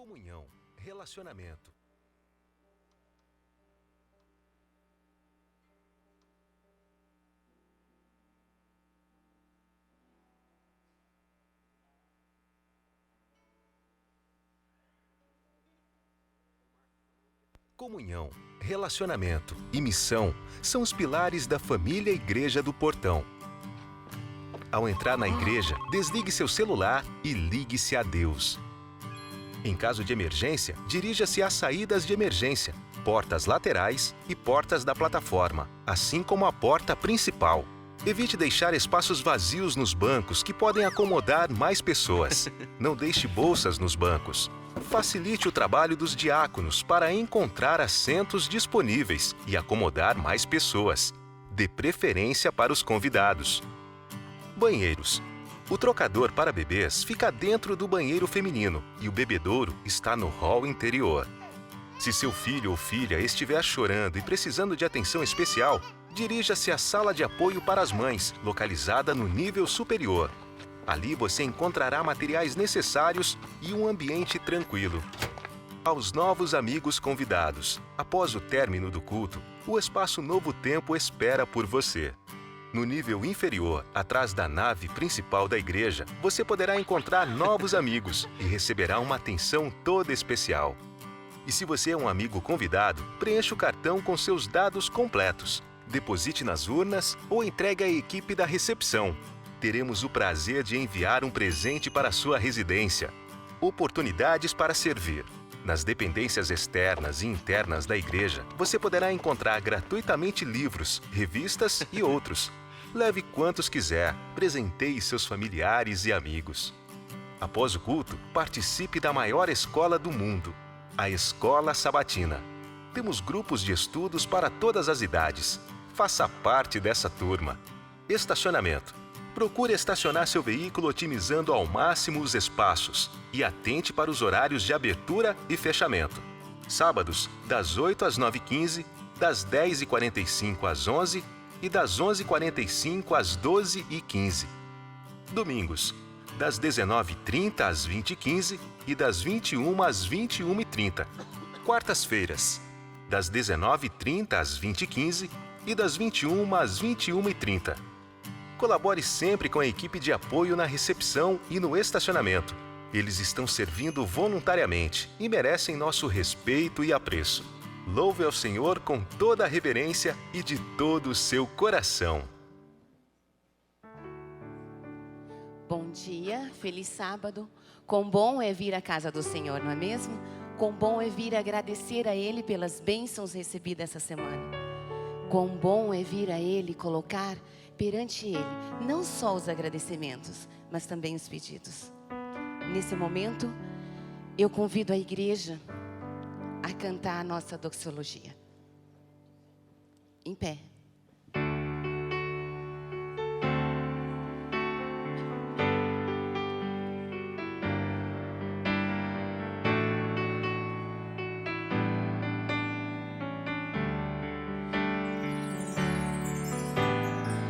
Comunhão, relacionamento. Comunhão, relacionamento e missão são os pilares da família Igreja do Portão. Ao entrar na igreja, desligue seu celular e ligue-se a Deus. Em caso de emergência, dirija-se às saídas de emergência, portas laterais e portas da plataforma, assim como a porta principal. Evite deixar espaços vazios nos bancos que podem acomodar mais pessoas. Não deixe bolsas nos bancos. Facilite o trabalho dos diáconos para encontrar assentos disponíveis e acomodar mais pessoas. Dê preferência para os convidados. Banheiros. O trocador para bebês fica dentro do banheiro feminino e o bebedouro está no hall interior. Se seu filho ou filha estiver chorando e precisando de atenção especial, dirija-se à sala de apoio para as mães, localizada no nível superior. Ali você encontrará materiais necessários e um ambiente tranquilo. Aos novos amigos convidados, após o término do culto, o Espaço Novo Tempo espera por você. No nível inferior, atrás da nave principal da igreja, você poderá encontrar novos amigos e receberá uma atenção toda especial. E se você é um amigo convidado, preencha o cartão com seus dados completos. Deposite nas urnas ou entregue à equipe da recepção. Teremos o prazer de enviar um presente para a sua residência. Oportunidades para servir. Nas dependências externas e internas da igreja, você poderá encontrar gratuitamente livros, revistas e outros. Leve quantos quiser, presenteie seus familiares e amigos. Após o culto, participe da maior escola do mundo, a Escola Sabatina. Temos grupos de estudos para todas as idades. Faça parte dessa turma. Estacionamento. Procure estacionar seu veículo otimizando ao máximo os espaços e atente para os horários de abertura e fechamento. Sábados, das 8 às 9h15, das 10h45 às 11h e das 11h45 às 12h15. Domingos, das 19h30 às 20h15 e das 21h às 21h30. Quartas-feiras, das 19h30 às 20h15 e das 21h às 21h30. Colabore sempre com a equipe de apoio na recepção e no estacionamento. Eles estão servindo voluntariamente e merecem nosso respeito e apreço. Louve ao Senhor com toda a reverência e de todo o seu coração. Bom dia, feliz sábado. Quão bom é vir à casa do Senhor, não é mesmo? Quão bom é vir agradecer a Ele pelas bênçãos recebidas essa semana. Quão bom é vir a Ele colocar perante Ele não só os agradecimentos, mas também os pedidos. Nesse momento, eu convido a igreja a cantar a nossa doxologia. Em pé.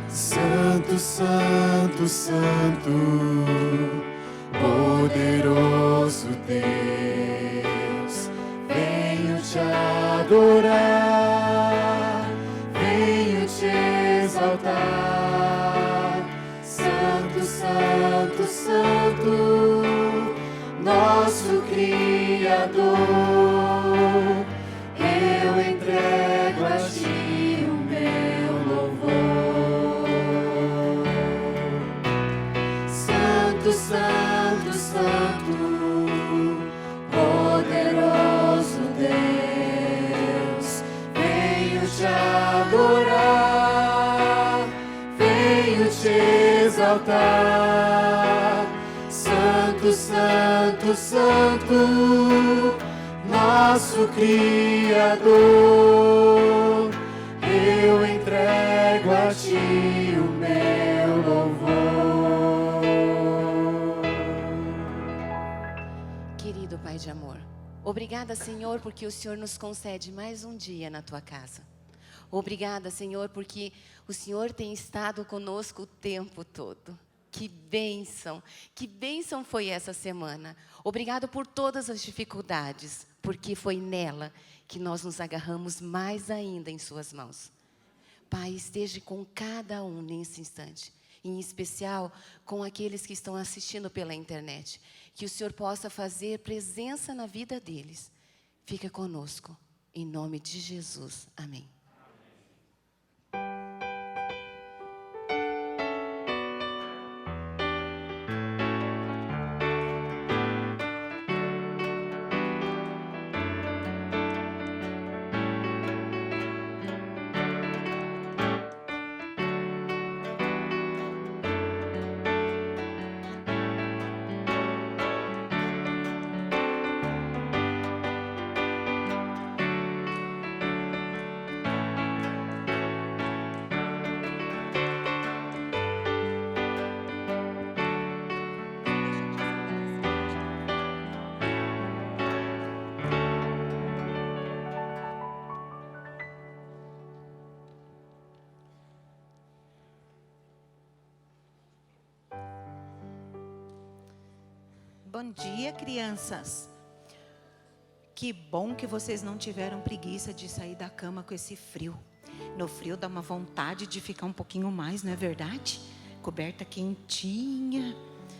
Santo, Santo, Santo, poderoso Deus, venho te adorar, venho te exaltar. Santo, Santo, Santo, nosso Criador, eu entrego a ti o meu louvor. Santo, Santo, poderoso Deus, venho te adorar, venho te exaltar. Santo, Santo, Santo, nosso Criador, eu entrego a ti o meu louvor. Querido Pai de amor, obrigada, Senhor, porque o Senhor nos concede mais um dia na Tua casa. Obrigada, Senhor, porque o Senhor tem estado conosco o tempo todo. Que bênção foi essa semana. Obrigado por todas as dificuldades, porque foi nela que nós nos agarramos mais ainda em suas mãos. Pai, esteja com cada um nesse instante, em especial com aqueles que estão assistindo pela internet. Que o Senhor possa fazer presença na vida deles. Fica conosco, em nome de Jesus. Amém. Bom dia, crianças. Que bom que vocês não tiveram preguiça de sair da cama com esse frio. No frio dá uma vontade de ficar um pouquinho mais, não é verdade? Coberta quentinha.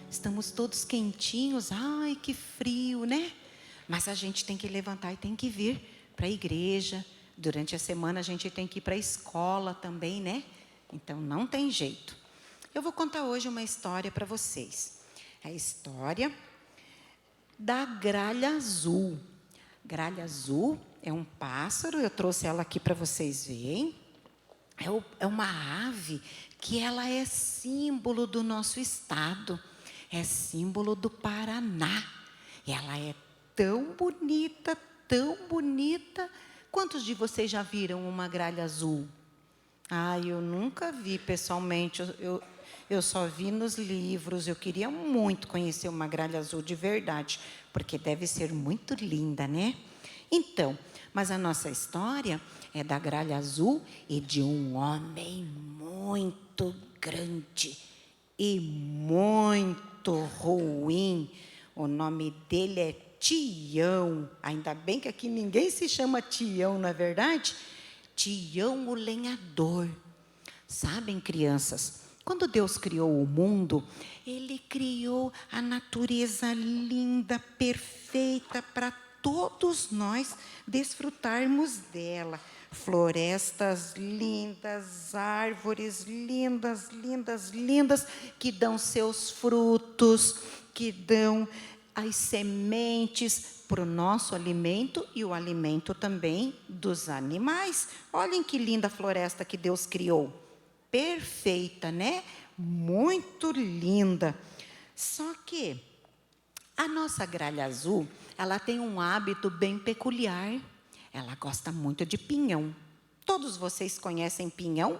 Estamos todos quentinhos. Ai, que frio, né? Mas a gente tem que levantar e tem que vir para a igreja. Durante a semana a gente tem que ir para a escola também, né? Então não tem jeito. Eu vou contar hoje uma história para vocês. É a história da gralha azul. Gralha azul é um pássaro, eu trouxe ela aqui para vocês verem. É uma ave que ela é símbolo do nosso estado, é símbolo do Paraná. Ela é tão bonita, tão bonita. Quantos de vocês já viram uma gralha azul? Ah, eu nunca vi pessoalmente, eu só vi nos livros. Eu queria muito conhecer uma gralha azul de verdade, porque deve ser muito linda, né? Então, mas a nossa história é da gralha azul e de um homem muito grande e muito ruim. O nome dele é Tião. Ainda bem que aqui ninguém se chama Tião, não é verdade? Tião o lenhador. Sabem, crianças, quando Deus criou o mundo, Ele criou a natureza linda, perfeita, para todos nós desfrutarmos dela. Florestas lindas, árvores lindas, lindas, lindas, que dão seus frutos, que dão as sementes para o nosso alimento e o alimento também dos animais. Olhem que linda floresta que Deus criou. Perfeita, né? Muito linda. Só que a nossa gralha azul, ela tem um hábito bem peculiar. Ela gosta muito de pinhão. Todos vocês conhecem pinhão?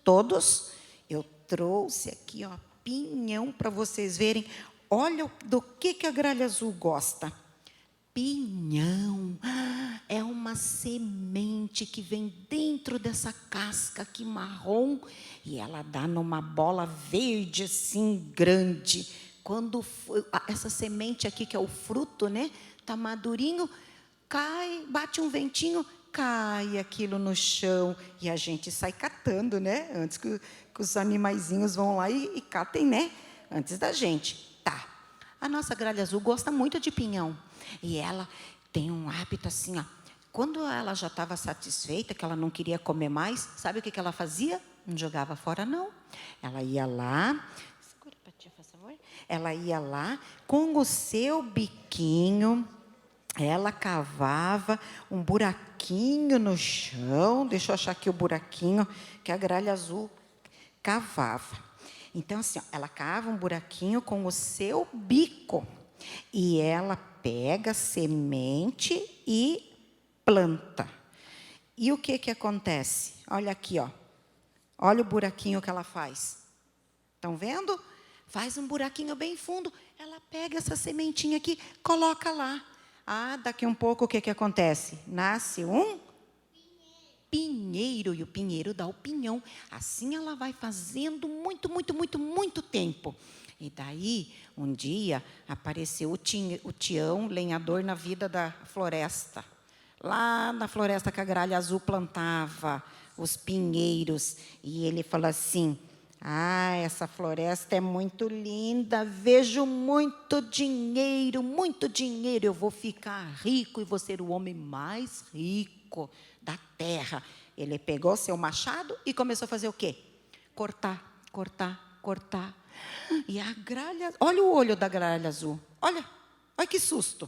Todos? Eu trouxe aqui, ó, pinhão para vocês verem. Olha do que a gralha azul gosta. Pinhão. É uma semente que vem dentro dessa casca aqui marrom e ela dá numa bola verde assim grande. Quando essa semente aqui, que é o fruto, né, tá madurinho, cai, bate um ventinho, cai aquilo no chão e a gente sai catando, né? Antes que os animaizinhos vão lá e catem, né? Antes da gente. Tá. A nossa gralha azul gosta muito de pinhão. E ela tem um hábito assim, ó. Quando ela já estava satisfeita, que ela não queria comer mais, sabe o que ela fazia? Não jogava fora, não. Ela ia lá, segura para tia, por favor. Ela ia lá com o seu biquinho, ela cavava um buraquinho no chão. Deixa eu achar aqui o buraquinho que a gralha azul cavava. Então, assim, ó, ela cava um buraquinho com o seu bico. E ela pega semente e planta. E o que acontece? Olha aqui, ó. Olha o buraquinho que ela faz. Estão vendo? Faz um buraquinho bem fundo. Ela pega essa sementinha aqui, coloca lá. Ah, daqui um pouco o que acontece? Nasce um pinheiro, e o pinheiro dá o pinhão. Assim ela vai fazendo muito tempo. E daí, um dia, apareceu o Tião, lenhador, na vida da floresta. Lá na floresta que a Gralha Azul plantava os pinheiros. E ele falou assim: ah, essa floresta é muito linda, vejo muito dinheiro, eu vou ficar rico e vou ser o homem mais rico da terra. Ele pegou seu machado e começou a fazer o quê? Cortar. E a gralha, olha o olho da Gralha Azul, olha que susto,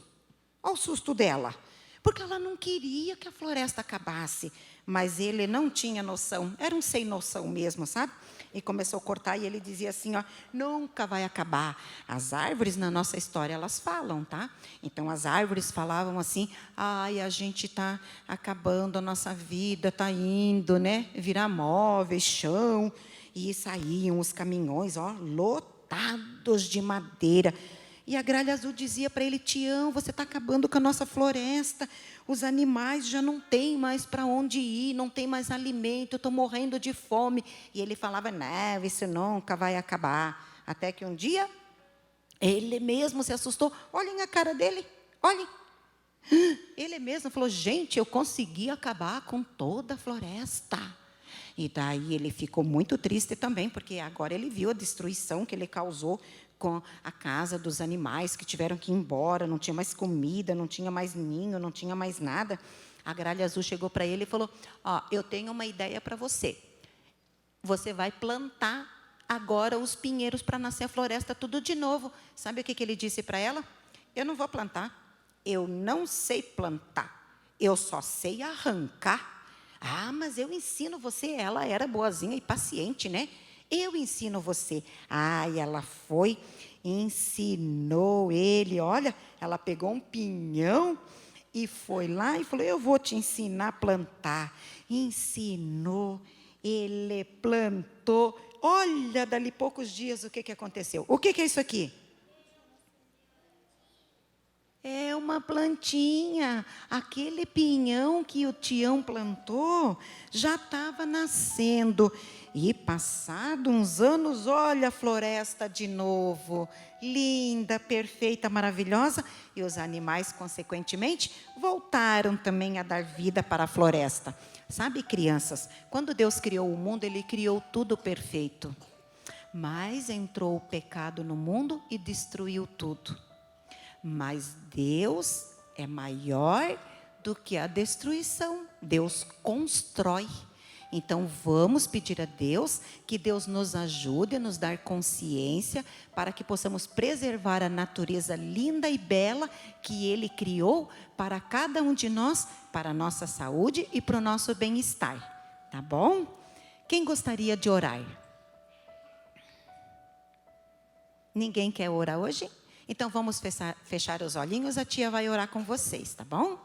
olha o susto dela. Porque ela não queria que a floresta acabasse, mas ele não tinha noção, era um sem noção mesmo, sabe? E começou a cortar e ele dizia assim, ó, nunca vai acabar. As árvores na nossa história, elas falam, tá? Então as árvores falavam assim, ai, a gente está acabando a nossa vida, está indo, né? Virar móveis, chão. E saíam os caminhões, ó, lotados de madeira. E a Gralha Azul dizia para ele, Tião, você está acabando com a nossa floresta, os animais já não têm mais para onde ir, não tem mais alimento, eu estou morrendo de fome. E ele falava, não, isso nunca vai acabar. Até que um dia, ele mesmo se assustou. Olhem a cara dele, olhem. Ele mesmo falou, gente, eu consegui acabar com toda a floresta. E daí ele ficou muito triste também, porque agora ele viu a destruição que ele causou com a casa dos animais que tiveram que ir embora, não tinha mais comida, não tinha mais ninho, não tinha mais nada. A Gralha Azul chegou para ele e falou, ó, eu tenho uma ideia para você. Você vai plantar agora os pinheiros para nascer a floresta tudo de novo. Sabe o que ele disse para ela? Eu não vou plantar, eu não sei plantar, eu só sei arrancar. Ah, mas eu ensino você. Ela era boazinha e paciente, né? Eu ensino você. Ah, e ela foi, ensinou ele. Olha, ela pegou um pinhão e foi lá e falou, eu vou te ensinar a plantar. Ensinou, ele plantou. Olha, dali poucos dias, o que aconteceu? O que é isso aqui? É uma plantinha. Aquele pinhão que o Tião plantou já estava nascendo. E passado uns anos, olha a floresta de novo. Linda, perfeita, maravilhosa. E os animais, consequentemente, voltaram também a dar vida para a floresta. Sabe, crianças, quando Deus criou o mundo, Ele criou tudo perfeito. Mas entrou o pecado no mundo e destruiu tudo. Mas Deus é maior do que a destruição. Deus constrói. Então, vamos pedir a Deus que Deus nos ajude a nos dar consciência para que possamos preservar a natureza linda e bela que Ele criou para cada um de nós, para a nossa saúde e para o nosso bem-estar. Tá bom? Quem gostaria de orar? Ninguém quer orar hoje? Então, vamos fechar os olhinhos, a tia vai orar com vocês, tá bom?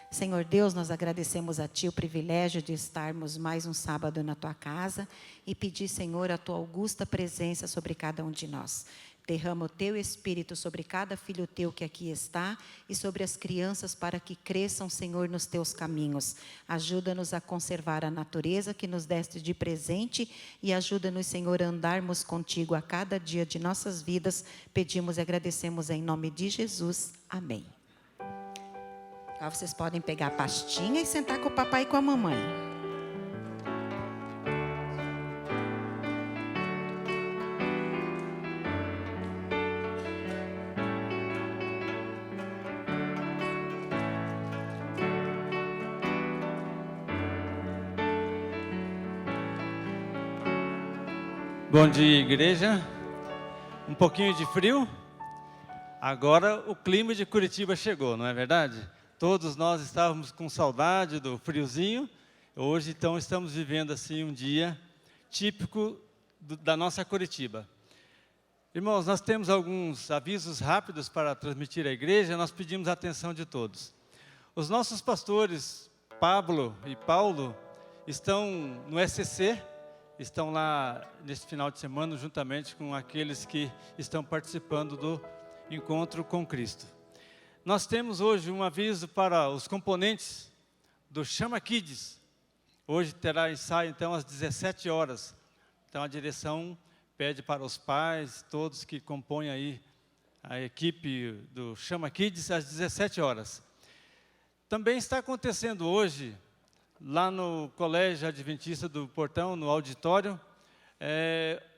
Senhor Deus, nós agradecemos a Ti o privilégio de estarmos mais um sábado na Tua casa e pedir, Senhor, a Tua augusta presença sobre cada um de nós. Derrama o Teu Espírito sobre cada filho Teu que aqui está e sobre as crianças para que cresçam, Senhor, nos Teus caminhos. Ajuda-nos a conservar a natureza que nos deste de presente e ajuda-nos, Senhor, a andarmos contigo a cada dia de nossas vidas. Pedimos e agradecemos em nome de Jesus. Amém. Agora vocês podem pegar a pastinha e sentar com o papai e com a mamãe. Bom dia, igreja. Um pouquinho de frio. Agora o clima de Curitiba chegou, não é verdade? Todos nós estávamos com saudade do friozinho. Hoje, então, estamos vivendo assim um dia típico da nossa Curitiba. Irmãos, nós temos alguns avisos rápidos para transmitir à igreja. Nós pedimos a atenção de todos. Os nossos pastores, Pablo e Paulo, estão no SCC, estão lá nesse final de semana, juntamente com aqueles que estão participando do Encontro com Cristo. Nós temos hoje um aviso para os componentes do Chama Kids. Hoje terá ensaio, então, às 17 horas. Então, a direção pede para os pais, todos que compõem aí a equipe do Chama Kids, às 17 horas. Também está acontecendo hoje, lá no Colégio Adventista do Portão, no auditório,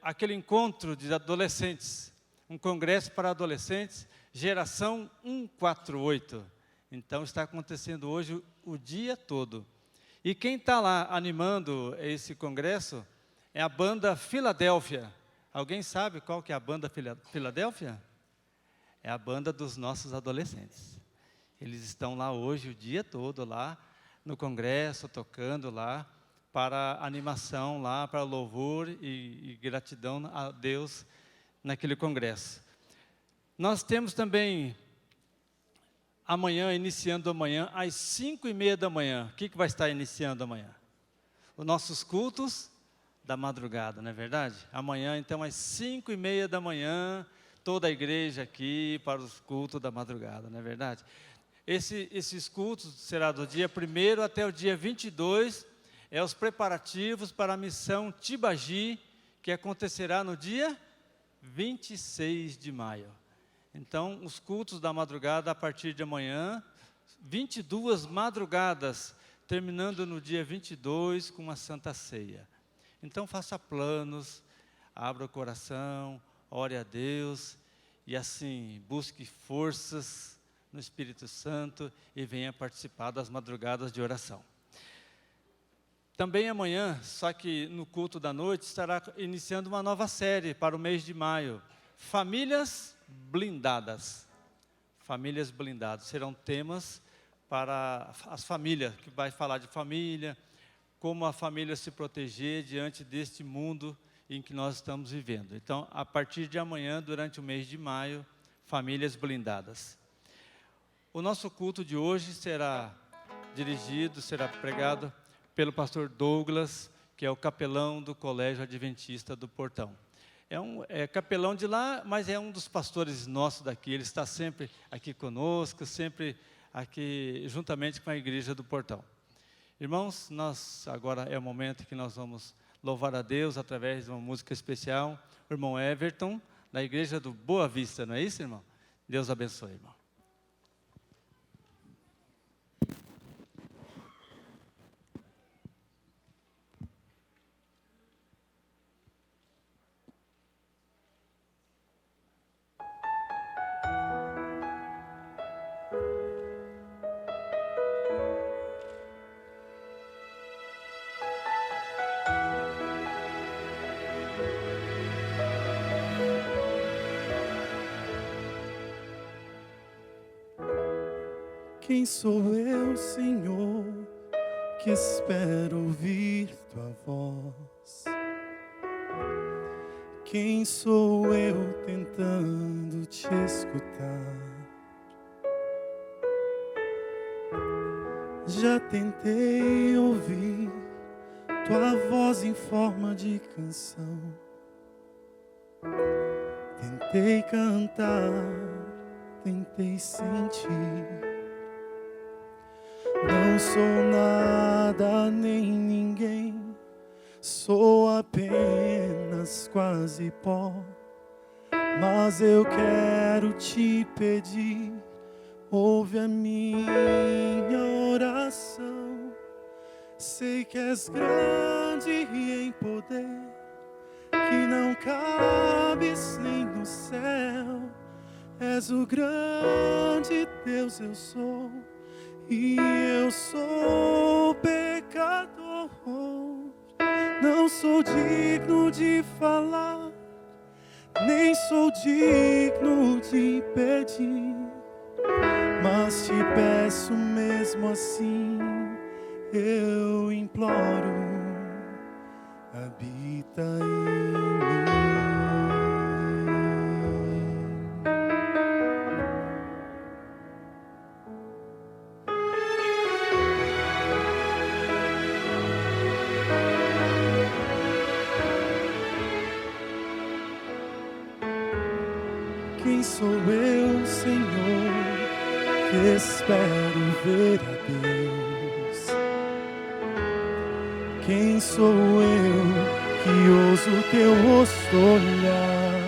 aquele encontro de adolescentes, um congresso para adolescentes, geração 148. Então, está acontecendo hoje o dia todo. E quem está lá animando esse congresso é a banda Filadélfia. Alguém sabe qual que é a banda Filadélfia? É a banda dos nossos adolescentes. Eles estão lá hoje o dia todo, lá no congresso, tocando lá, para animação, lá para louvor e gratidão a Deus naquele congresso. Nós temos também amanhã, iniciando amanhã, às 5h30 da manhã. O que vai estar iniciando amanhã? Os nossos cultos da madrugada, não é verdade? Amanhã, então, às 5h30 da manhã, toda a igreja aqui para os cultos da madrugada, não é verdade? Esses cultos será do dia 1º até o dia 22, os preparativos para a missão Tibagi, que acontecerá no dia 26 de maio. Então, os cultos da madrugada a partir de amanhã, 22 madrugadas, terminando no dia 22 com uma Santa Ceia. Então, faça planos, abra o coração, ore a Deus e assim, busque forças no Espírito Santo e venha participar das madrugadas de oração. Também amanhã, só que no culto da noite, estará iniciando uma nova série para o mês de maio. Famílias blindadas. Famílias blindadas. Serão temas para as famílias, que vai falar de família, como a família se proteger diante deste mundo em que nós estamos vivendo. Então, a partir de amanhã, durante o mês de maio, famílias blindadas. O nosso culto de hoje será pregado pelo pastor Douglas, que é o capelão do Colégio Adventista do Portão. É capelão de lá, mas é um dos pastores nossos daqui. Ele está sempre aqui conosco, sempre aqui juntamente com a igreja do Portão. Irmãos, agora é o momento que nós vamos louvar a Deus através de uma música especial. O irmão Everton, da igreja do Boa Vista, não é isso, irmão? Deus abençoe, irmão. Quem sou eu, Senhor, que espero ouvir tua voz? Quem sou eu tentando te escutar? Já tentei ouvir tua voz em forma de canção. Tentei cantar, tentei sentir. Não sou nada nem ninguém, sou apenas quase pó. Mas eu quero te pedir, ouve a minha oração. Sei que és grande em poder, que não cabes nem no céu. És o grande Deus, eu sou. E eu sou pecador, não sou digno de falar, nem sou digno de pedir, mas te peço mesmo assim, eu imploro, habita em mim. Quem sou eu, Senhor, que espero ver a Deus? Quem sou eu que ouso teu rosto olhar?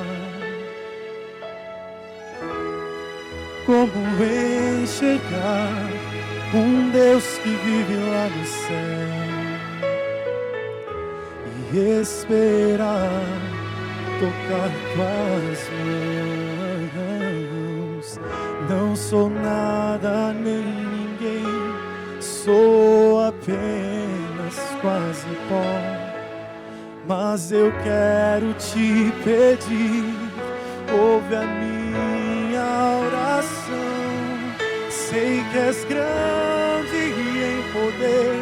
Como enxergar um Deus que vive lá no céu e esperar tocar tuas mãos? Não sou nada nem ninguém, sou apenas quase pó. Mas eu quero te pedir, ouve a minha oração. Sei que és grande em poder,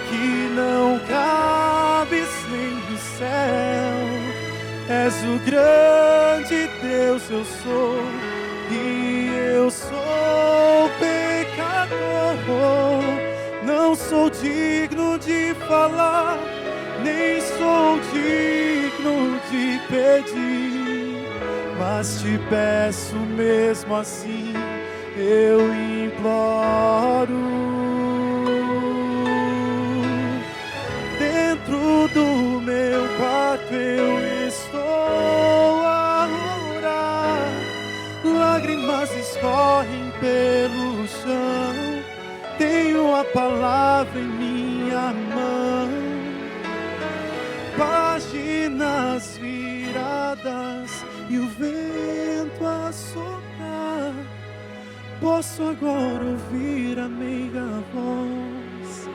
que não cabes nem no céu. És o grande Deus, eu sou, e eu sou pecador. Não sou digno de falar, nem sou digno de pedir, mas te peço mesmo assim, eu imploro. Dentro do meu quarto eu estou a orar, lágrimas escorrem pelo chão, tenho a palavra em minha mão, páginas viradas e o vento a soprar. Posso agora ouvir a meiga voz,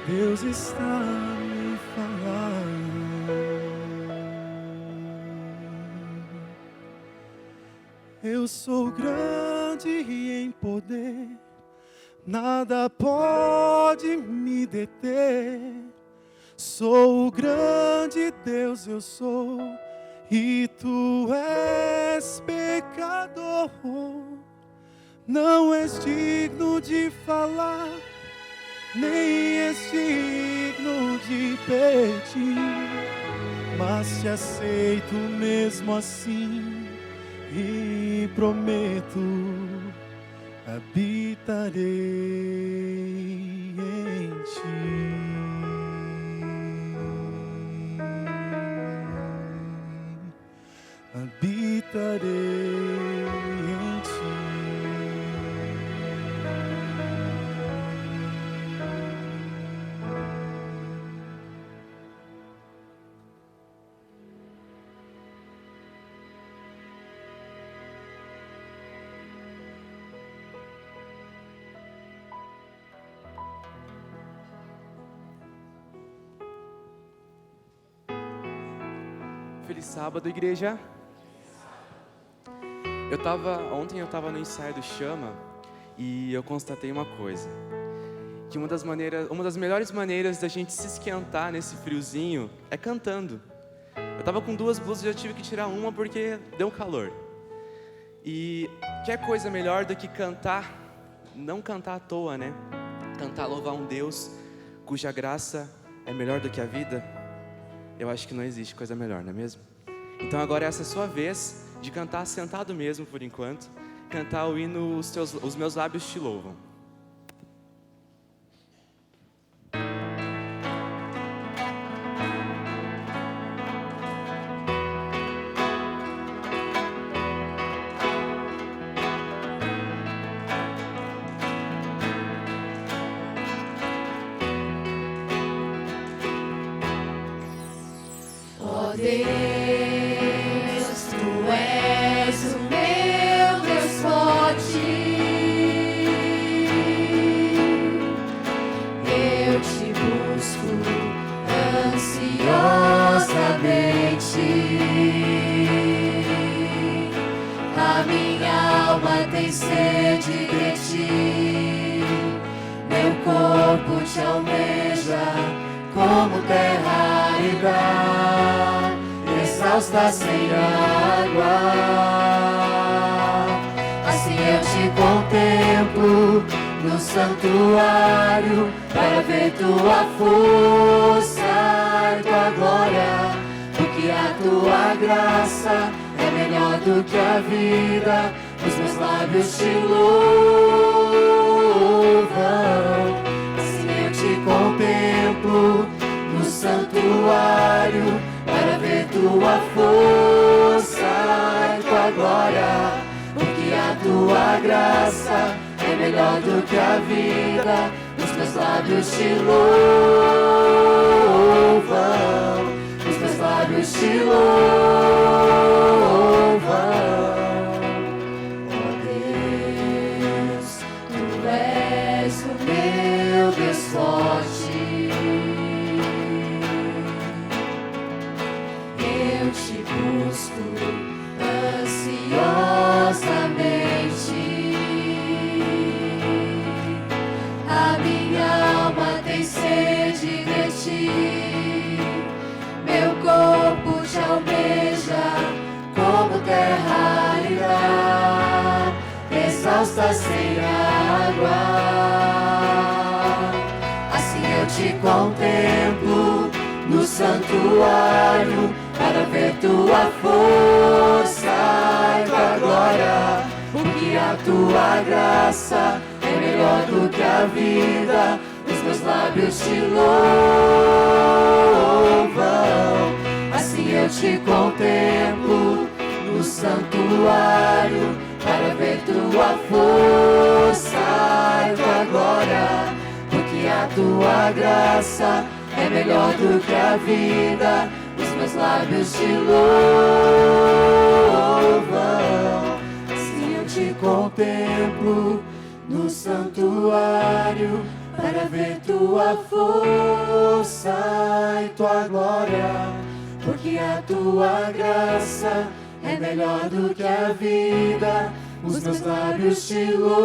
Deus está a me falar. Eu sou grande em poder, nada pode me deter. Sou o grande Deus, eu sou, e tu és pecador. Não és digno de falar, nem és digno de pedir, mas te aceito mesmo assim e prometo, habitarei em ti. Habitarei em ti. Feliz sábado, igreja. Ontem eu estava no ensaio do Chama e eu constatei uma coisa, que uma das melhores maneiras da gente se esquentar nesse friozinho é cantando. Eu estava com 2 blusas e já tive que tirar uma porque deu calor. E que coisa melhor do que cantar, não cantar à toa, né? Cantar, louvar um Deus cuja graça é melhor do que a vida. Eu acho que não existe coisa melhor, não é mesmo? Então agora essa é a sua vez de cantar sentado mesmo por enquanto. Cantar o hino Os Meus Lábios Te Louvam. Ó Deus, Tu és o meu Deus forte. Eu te busco ansiosamente. A minha alma tem sede de Ti. Meu corpo Te almeja como terra árida, exausta sem água. Assim eu Te contemplo no santuário, para ver Tua força e Tua glória, porque a Tua graça é melhor do que a vida. Os meus lábios Te louvam. Assim eu Te contemplo no santuário para ver tua força e tua glória, porque a tua graça é melhor do que a vida. Os meus lábios te louvam, os meus lábios te louvam. Ó Deus, tu és o meu Deus forte. Eu te busco ansiosamente. A minha alma tem sede de ti. Meu corpo te almeja como terra árida, exausta sem água. Assim eu te contemplo no santuário para ver tua força e tua glória, porque a tua graça é melhor do que a vida. Os meus lábios te louvam. Assim eu te contemplo no santuário para ver tua força e tua glória, porque a tua graça é melhor do que a vida. Os meus lábios te louvam. Assim eu te contemplo no santuário para ver tua força e tua glória, porque a tua graça é melhor do que a vida. Os meus lábios te louvam.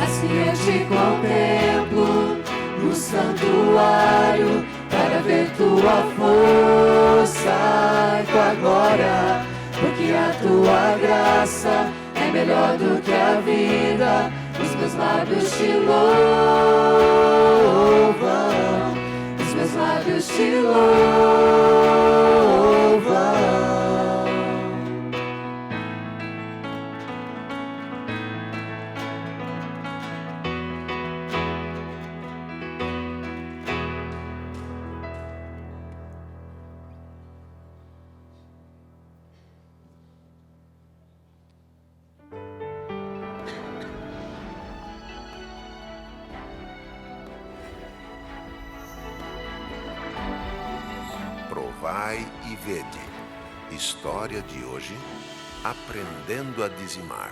Assim eu te contemplo no santuário para ver tua força e tua glória, porque a tua graça é melhor do que a vida. Os meus lábios te louvam. Os meus lábios te louvam. Provai e vede. História de hoje: aprendendo a dizimar.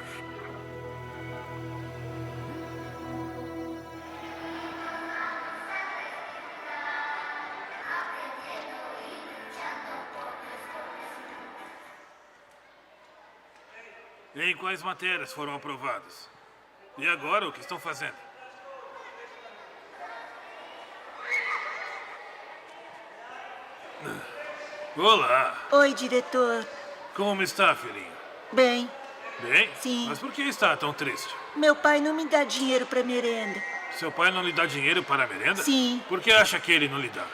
Em quais matérias foram aprovados? E agora o que estão fazendo? Olá! Oi, diretor. Como está, filhinho? Bem, Bem? Sim. Mas por que está tão triste? meu pai não me dá dinheiro pra merenda. Seu pai não lhe dá dinheiro para a merenda? Sim. Por que acha que ele não lhe dá?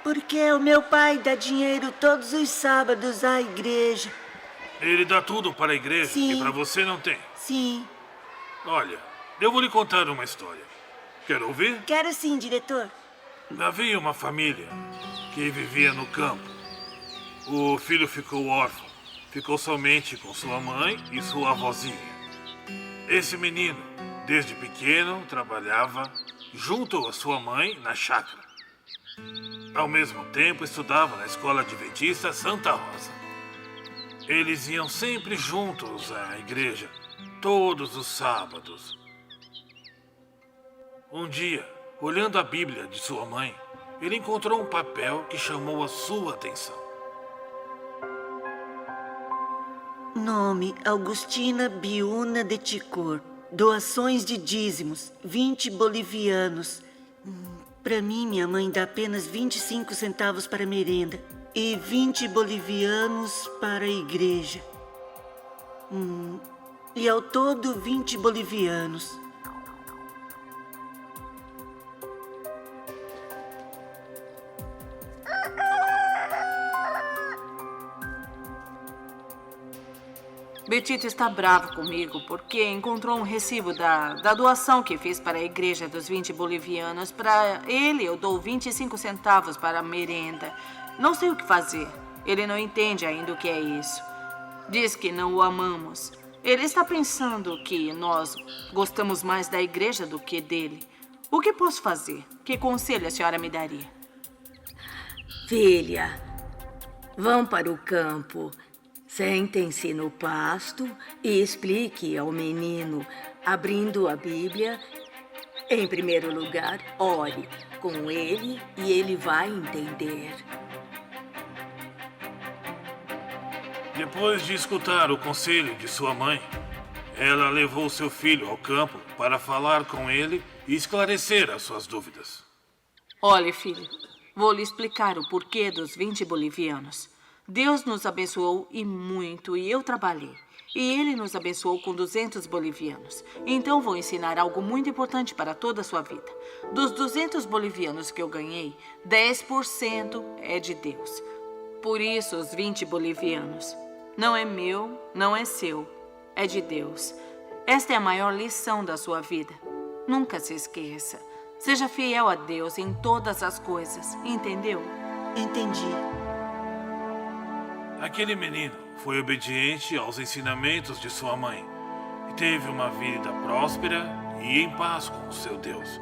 Porque o meu pai dá dinheiro todos os sábados à igreja. Ele dá tudo para a igreja Sim. e para você não tem. Sim. Olha, eu vou lhe contar uma história. Quer ouvir? Quero sim, diretor. Havia uma família que vivia no campo. O filho ficou órfão. Ficou somente com sua mãe e sua avózinha. Esse menino, desde pequeno, trabalhava junto à sua mãe na chácara. Ao mesmo tempo, estudava na escola adventista Santa Rosa. Eles iam sempre juntos à igreja, todos os sábados. Um dia, olhando a Bíblia de sua mãe, ele encontrou um papel que chamou a sua atenção. Nome: Augustina Biuna de Ticor. Doações de dízimos: 20 bolivianos. Para mim, minha mãe dá apenas 25 centavos para merenda e 20 bolivianos para a igreja. E ao todo, 20 bolivianos. Betito está bravo comigo porque encontrou um recibo da doação que fiz para a igreja dos 20 bolivianos. Para ele, eu dou 25 centavos para a merenda. Não sei o que fazer. Ele não entende ainda o que é isso. Diz que não o amamos. Ele está pensando que nós gostamos mais da igreja do que dele. O que posso fazer? Que conselho a senhora me daria? Filha, vão para o campo. Sentem-se no pasto e explique ao menino, abrindo a Bíblia. Em primeiro lugar, ore com ele e ele vai entender. Depois de escutar o conselho de sua mãe, ela levou seu filho ao campo para falar com ele e esclarecer as suas dúvidas. Olhe, filho, vou lhe explicar o porquê dos 20 bolivianos. Deus nos abençoou e muito, e eu trabalhei. E Ele nos abençoou com 200 bolivianos. Então vou ensinar algo muito importante para toda a sua vida. Dos 200 bolivianos que eu ganhei, 10% é de Deus. Por isso, os 20 bolivianos. Não é meu, não é seu, é de Deus. Esta é a maior lição da sua vida. Nunca se esqueça. Seja fiel a Deus em todas as coisas, entendeu? Entendi. Aquele menino foi obediente aos ensinamentos de sua mãe e teve uma vida próspera e em paz com o seu Deus.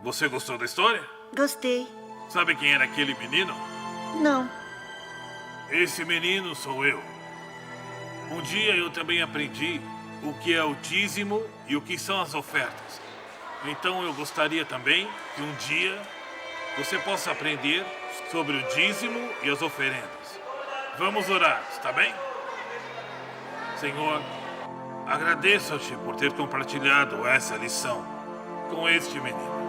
Você gostou da história? Gostei. Sabe quem era aquele menino? Não. Esse menino sou eu. Um dia eu também aprendi o que é o dízimo e o que são as ofertas. Então eu gostaria também que um dia você possa aprender sobre o dízimo e as oferendas. Vamos orar, está bem? Senhor, agradeço-te por ter compartilhado essa lição com este menino.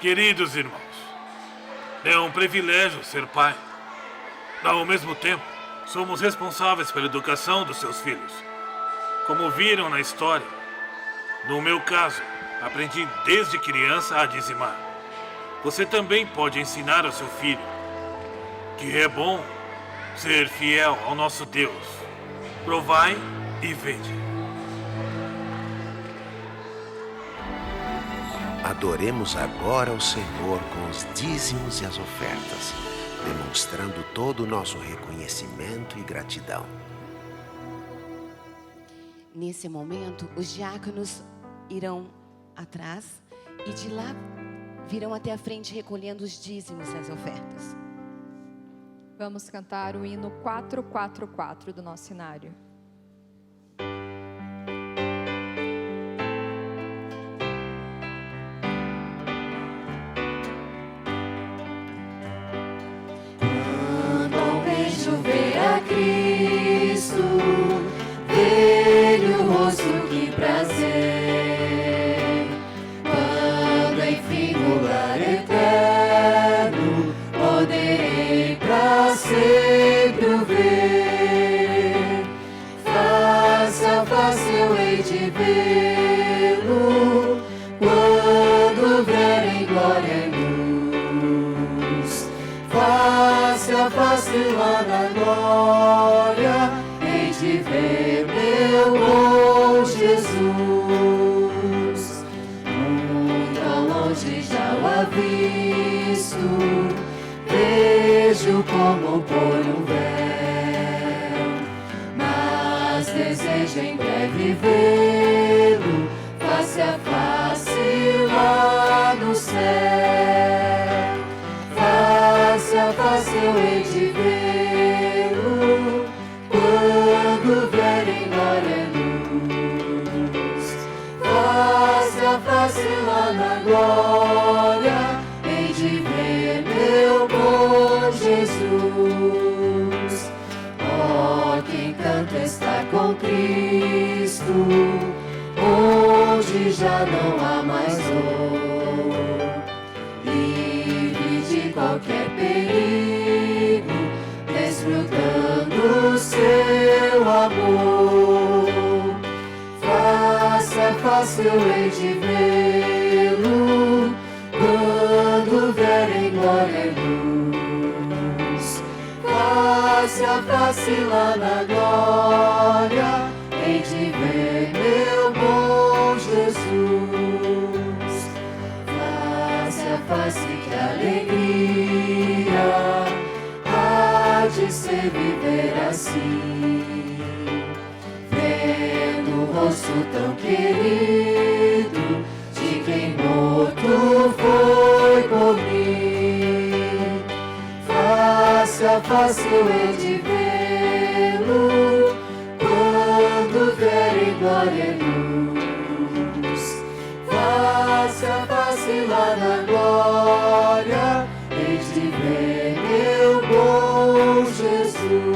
Queridos irmãos, é um privilégio ser pai. Ao mesmo tempo, somos responsáveis pela educação dos seus filhos. Como viram na história, no meu caso, aprendi desde criança a dizimar. Você também pode ensinar ao seu filho que é bom ser fiel ao nosso Deus. Provai e vede. Adoremos agora o Senhor com os dízimos e as ofertas, demonstrando todo o nosso reconhecimento e gratidão. Nesse momento, os diáconos irão atrás e de lá virão até a frente recolhendo os dízimos e as ofertas. Vamos cantar o hino 444 do nosso cenário. Quando vejo ver a Cristo, ver o rosto, que prazer. Sempre o ver, face a face eu hei de vê-lo, quando vier em glória e luz. Face a face lá na glória, hei de ver meu bom Jesus. Tão longe já o avisto, vejo como por um véu, mas desejo em breve vê-lo, face a face lá no céu. Face a face eu hei de vê-lo, quando vier em glória e luz. Face a face lá na glória, hei de ver meu bom Jesus. Oh, quem canta está com Cristo, onde já não há mais dor. Livre de qualquer perigo, desfrutando seu amor. Face a face eu hei de vê-lo, quando vier glória é luz. Face a face lá na glória, hei de ver meu bom Jesus. Face a face que alegria há de ser viver assim, vendo o rosto tão querido de quem morto foi por mim. Face a face eu hei de vê-lo, quando vier em glória e luz. Face a face lá na glória, hei de ver meu bom Jesus.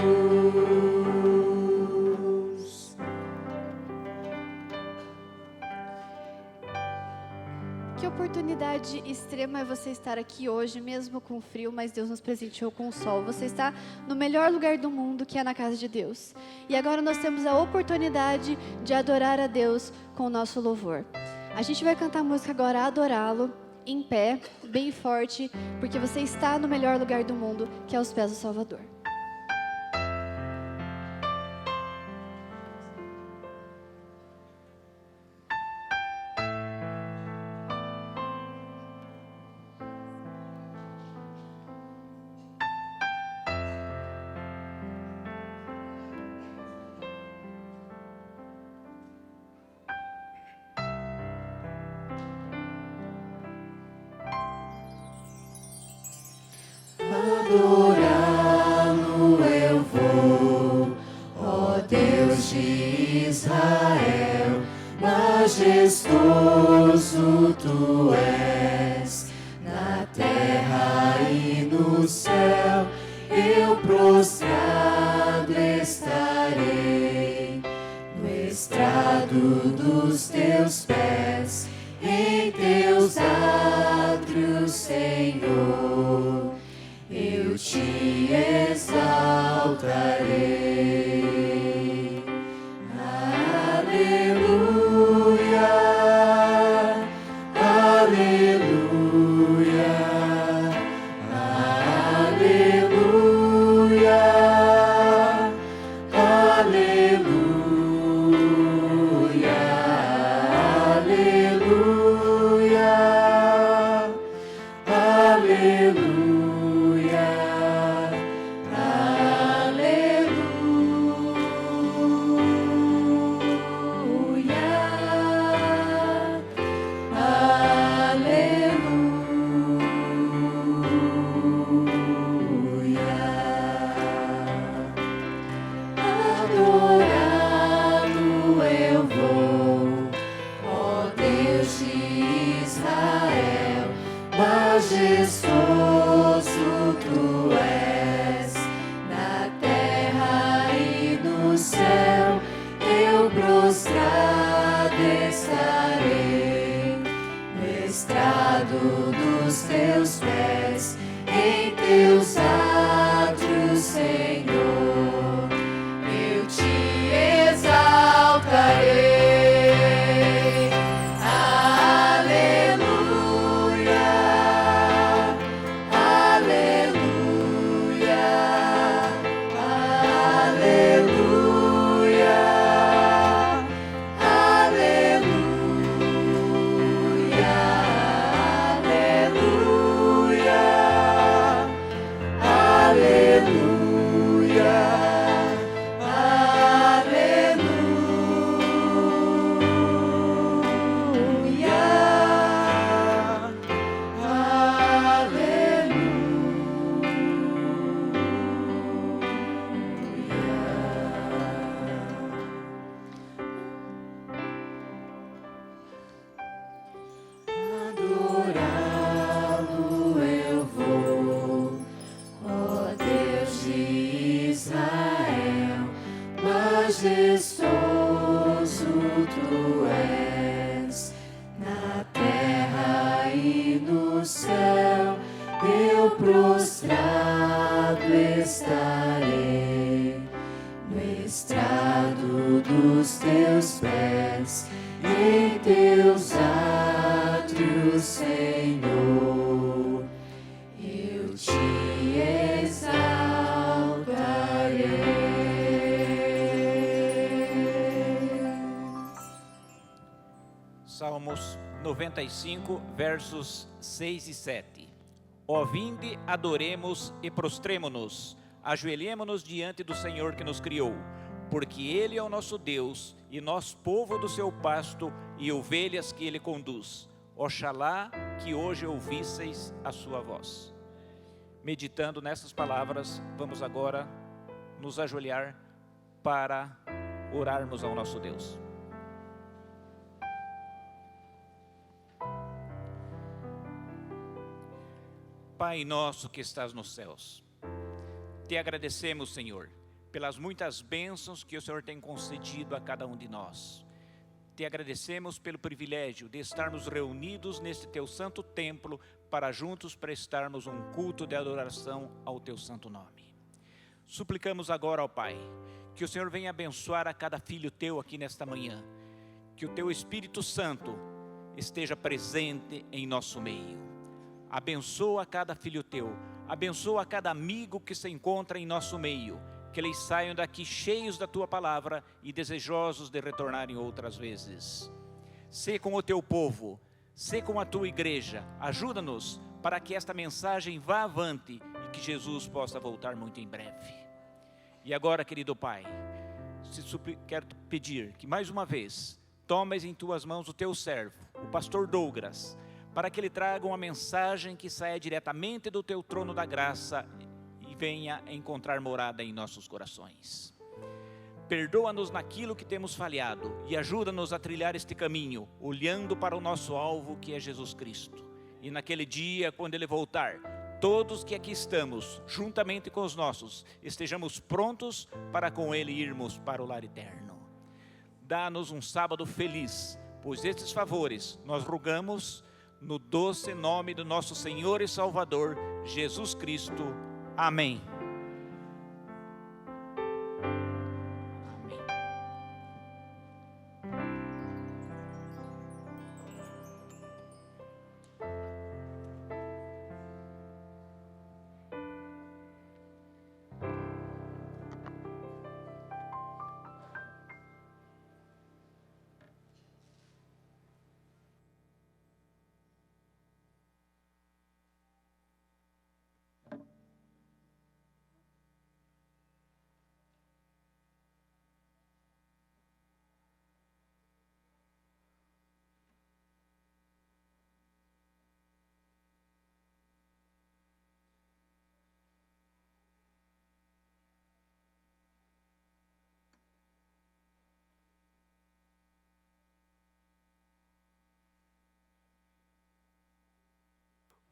Que oportunidade extrema é você estar aqui hoje, mesmo com frio, mas Deus nos presenteou com o sol. Você está no melhor lugar do mundo, que é na casa de Deus. E agora nós temos a oportunidade de adorar a Deus com o nosso louvor. A gente vai cantar a música agora, Adorá-lo, em pé, bem forte, porque você está no melhor lugar do mundo, que é aos pés do Salvador. Adorá-lo eu vou, ó Deus de Israel, majestoso tu és, na terra e no céu, eu prostrado estarei, no estrado dos teus pés, em teus átrios, Senhor. Eu te exaltarei. Aleluia, aleluia, aleluia, aleluia, aleluia, aleluia. Adorá-lo eu vou, ó Deus de Israel, majestoso tu és, na terra e no céu, eu prostrado estarei, no estrado dos teus pés, em teus átrios, Senhor, eu te exaltarei. Aleluia, aleluia, aleluia, aleluia, aleluia, Salmos 95, versos 6 e 7. Ó vinde, adoremos e prostremo-nos, ajoelhemo-nos diante do Senhor que nos criou, porque Ele é o nosso Deus, e nós povo do seu pasto, e ovelhas que Ele conduz. Oxalá que hoje ouvisseis a sua voz. Meditando nessas palavras, vamos agora nos ajoelhar para orarmos ao nosso Deus. Pai nosso que estás nos céus, te agradecemos, Senhor, pelas muitas bênçãos que o Senhor tem concedido a cada um de nós. Te agradecemos pelo privilégio de estarmos reunidos neste teu santo templo para juntos prestarmos um culto de adoração ao teu santo nome. Suplicamos agora ao Pai, que o Senhor venha abençoar a cada filho teu aqui nesta manhã, que o teu Espírito Santo esteja presente em nosso meio. Abençoa cada filho teu, abençoa cada amigo que se encontra em nosso meio, que eles saiam daqui cheios da tua palavra e desejosos de retornarem outras vezes. Sê com o teu povo, sê com a tua igreja, ajuda-nos para que esta mensagem vá avante e que Jesus possa voltar muito em breve. E agora, querido Pai, quero te pedir que mais uma vez tomes em tuas mãos o teu servo, o pastor Douglas, para que ele traga uma mensagem que saia diretamente do teu trono da graça e venha encontrar morada em nossos corações. Perdoa-nos naquilo que temos falhado e ajuda-nos a trilhar este caminho, olhando para o nosso alvo, que é Jesus Cristo. E naquele dia, quando Ele voltar, todos que aqui estamos, juntamente com os nossos, estejamos prontos para com Ele irmos para o lar eterno. Dá-nos um sábado feliz, pois estes favores nós rogamos no doce nome do nosso Senhor e Salvador, Jesus Cristo. Amém.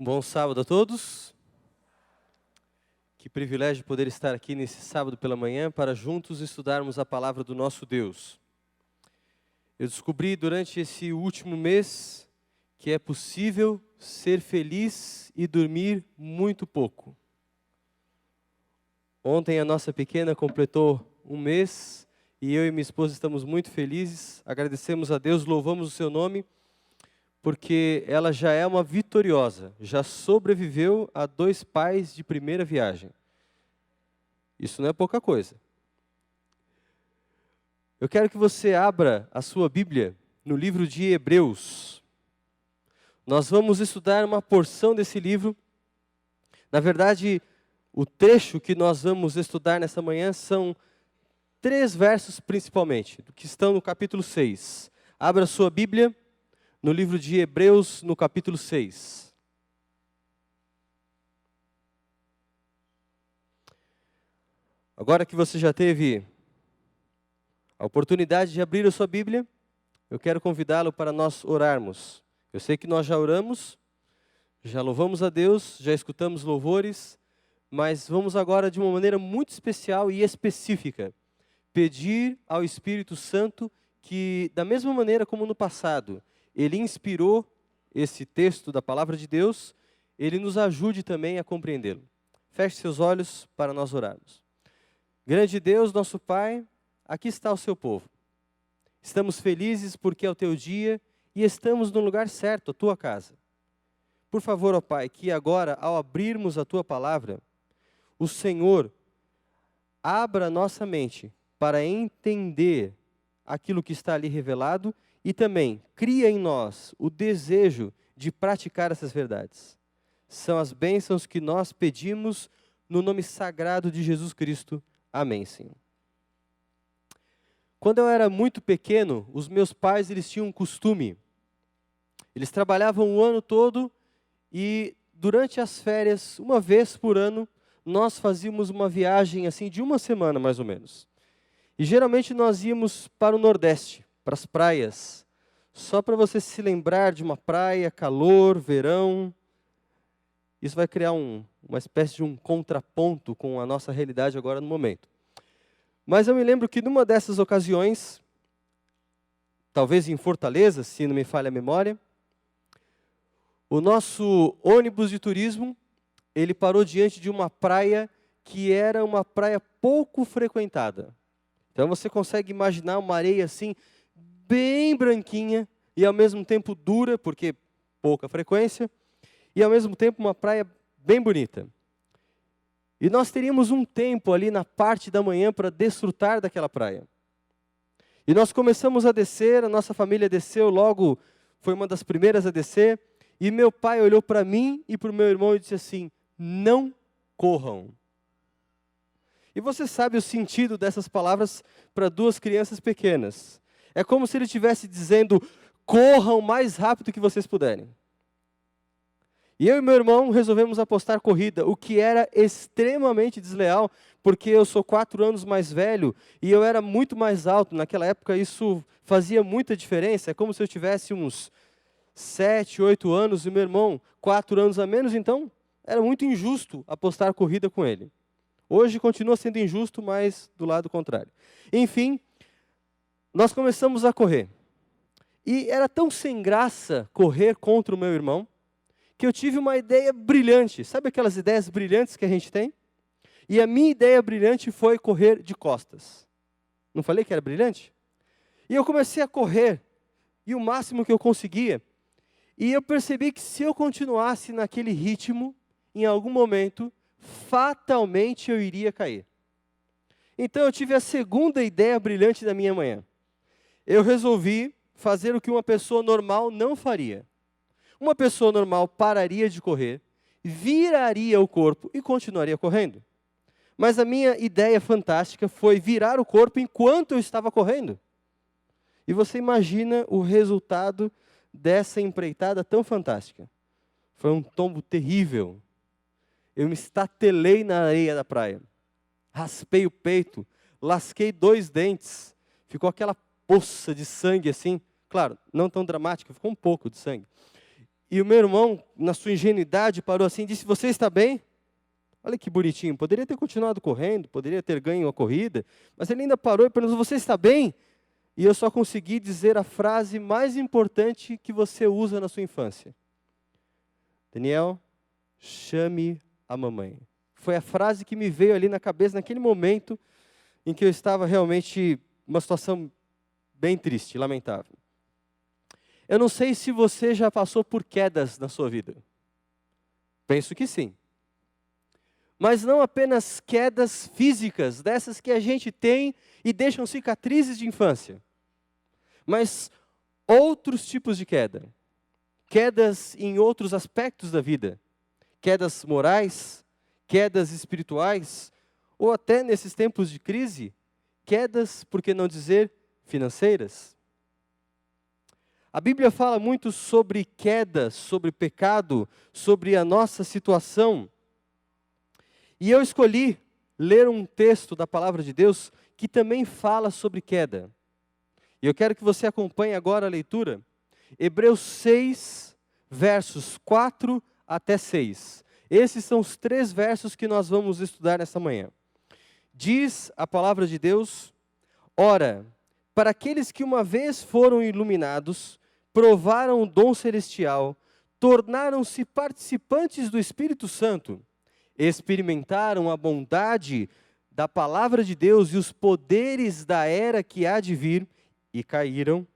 Bom sábado a todos. Que privilégio poder estar aqui nesse sábado pela manhã para juntos estudarmos a palavra do nosso Deus. Eu descobri durante esse último mês que é possível ser feliz e dormir muito pouco. Ontem a nossa pequena completou um mês e eu e minha esposa estamos muito felizes. Agradecemos a Deus, louvamos o seu nome, porque ela já é uma vitoriosa, já sobreviveu a 2 pais de primeira viagem. Isso não é pouca coisa. Eu quero que você abra a sua Bíblia no livro de Hebreus. Nós vamos estudar uma porção desse livro. Na verdade, o trecho que nós vamos estudar nessa manhã são 3 versos principalmente, que estão no capítulo 6. Abra a sua Bíblia no livro de Hebreus, no capítulo 6. Agora que você já teve a oportunidade de abrir a sua Bíblia, eu quero convidá-lo para nós orarmos. Eu sei que nós já oramos, já louvamos a Deus, já escutamos louvores, mas vamos agora de uma maneira muito especial e específica pedir ao Espírito Santo que, da mesma maneira como no passado, Ele inspirou esse texto da palavra de Deus, Ele nos ajude também a compreendê-lo. Feche seus olhos para nós orarmos. Grande Deus, nosso Pai, aqui está o seu povo. Estamos felizes porque é o teu dia e estamos no lugar certo, a tua casa. Por favor, ó Pai, que agora, ao abrirmos a tua palavra, o Senhor abra nossa mente para entender aquilo que está ali revelado e também cria em nós o desejo de praticar essas verdades. São as bênçãos que nós pedimos no nome sagrado de Jesus Cristo. Amém, Senhor. Quando eu era muito pequeno, os meus pais eles tinham um costume. Eles trabalhavam o ano todo e durante as férias, uma vez por ano, nós fazíamos uma viagem assim de uma semana mais ou menos. E geralmente nós íamos para o Nordeste, para as praias. Só para você se lembrar de uma praia, calor, verão. Isso vai criar uma espécie de um contraponto com a nossa realidade agora no momento. Mas eu me lembro que numa dessas ocasiões, talvez em Fortaleza, se não me falha a memória, o nosso ônibus de turismo, ele parou diante de uma praia que era uma praia pouco frequentada. Então você consegue imaginar uma areia assim, bem branquinha e ao mesmo tempo dura, porque pouca frequência, e ao mesmo tempo uma praia bem bonita. E nós teríamos um tempo ali na parte da manhã para desfrutar daquela praia. E nós começamos a descer, a nossa família desceu logo, foi uma das primeiras a descer, e meu pai olhou para mim e para o meu irmão e disse assim, não corram. E você sabe o sentido dessas palavras para duas crianças pequenas. É como se ele estivesse dizendo, corram o mais rápido que vocês puderem. E eu e meu irmão resolvemos apostar corrida, o que era extremamente desleal, porque eu sou 4 anos mais velho e eu era muito mais alto. Naquela época isso fazia muita diferença. É como se eu tivesse uns 7, 8 anos e meu irmão 4 anos a menos, então era muito injusto apostar corrida com ele. Hoje continua sendo injusto, mas do lado contrário. Enfim, nós começamos a correr. E era tão sem graça correr contra o meu irmão, que eu tive uma ideia brilhante. Sabe aquelas ideias brilhantes que a gente tem? E a minha ideia brilhante foi correr de costas. Não falei que era brilhante? E eu comecei a correr, e o máximo que eu conseguia. E eu percebi que se eu continuasse naquele ritmo, em algum momento, fatalmente eu iria cair. Então eu tive a segunda ideia brilhante da minha manhã. Eu resolvi fazer o que uma pessoa normal não faria. Uma pessoa normal pararia de correr, viraria o corpo e continuaria correndo. Mas a minha ideia fantástica foi virar o corpo enquanto eu estava correndo. E você imagina o resultado dessa empreitada tão fantástica. Foi um tombo terrível. Eu me estatelei na areia da praia. Raspei o peito, lasquei 2 dentes. Ficou aquela poça de sangue assim. Claro, não tão dramática, ficou um pouco de sangue. E o meu irmão, na sua ingenuidade, parou assim e disse, você está bem? Olha que bonitinho, poderia ter continuado correndo, poderia ter ganho a corrida, mas ele ainda parou e perguntou, você está bem? E eu só consegui dizer a frase mais importante que você usa na sua infância. Daniel, chame a mamãe. Foi a frase que me veio ali na cabeça naquele momento em que eu estava realmente numa situação bem triste, lamentável. Eu não sei se você já passou por quedas na sua vida. Penso que sim. Mas não apenas quedas físicas, dessas que a gente tem e deixam cicatrizes de infância. Mas outros tipos de queda. Quedas em outros aspectos da vida. Quedas morais, quedas espirituais, ou até nesses tempos de crise, quedas, por que não dizer, financeiras. A Bíblia fala muito sobre queda, sobre pecado, sobre a nossa situação. E eu escolhi ler um texto da Palavra de Deus que também fala sobre queda. E eu quero que você acompanhe agora a leitura. Hebreus 6, versos 4 até 6. Esses são os 3 versos que nós vamos estudar nessa manhã. Diz a Palavra de Deus, ora, para aqueles que uma vez foram iluminados, provaram o dom celestial, tornaram-se participantes do Espírito Santo, experimentaram a bondade da palavra de Deus e os poderes da era que há de vir e caíram,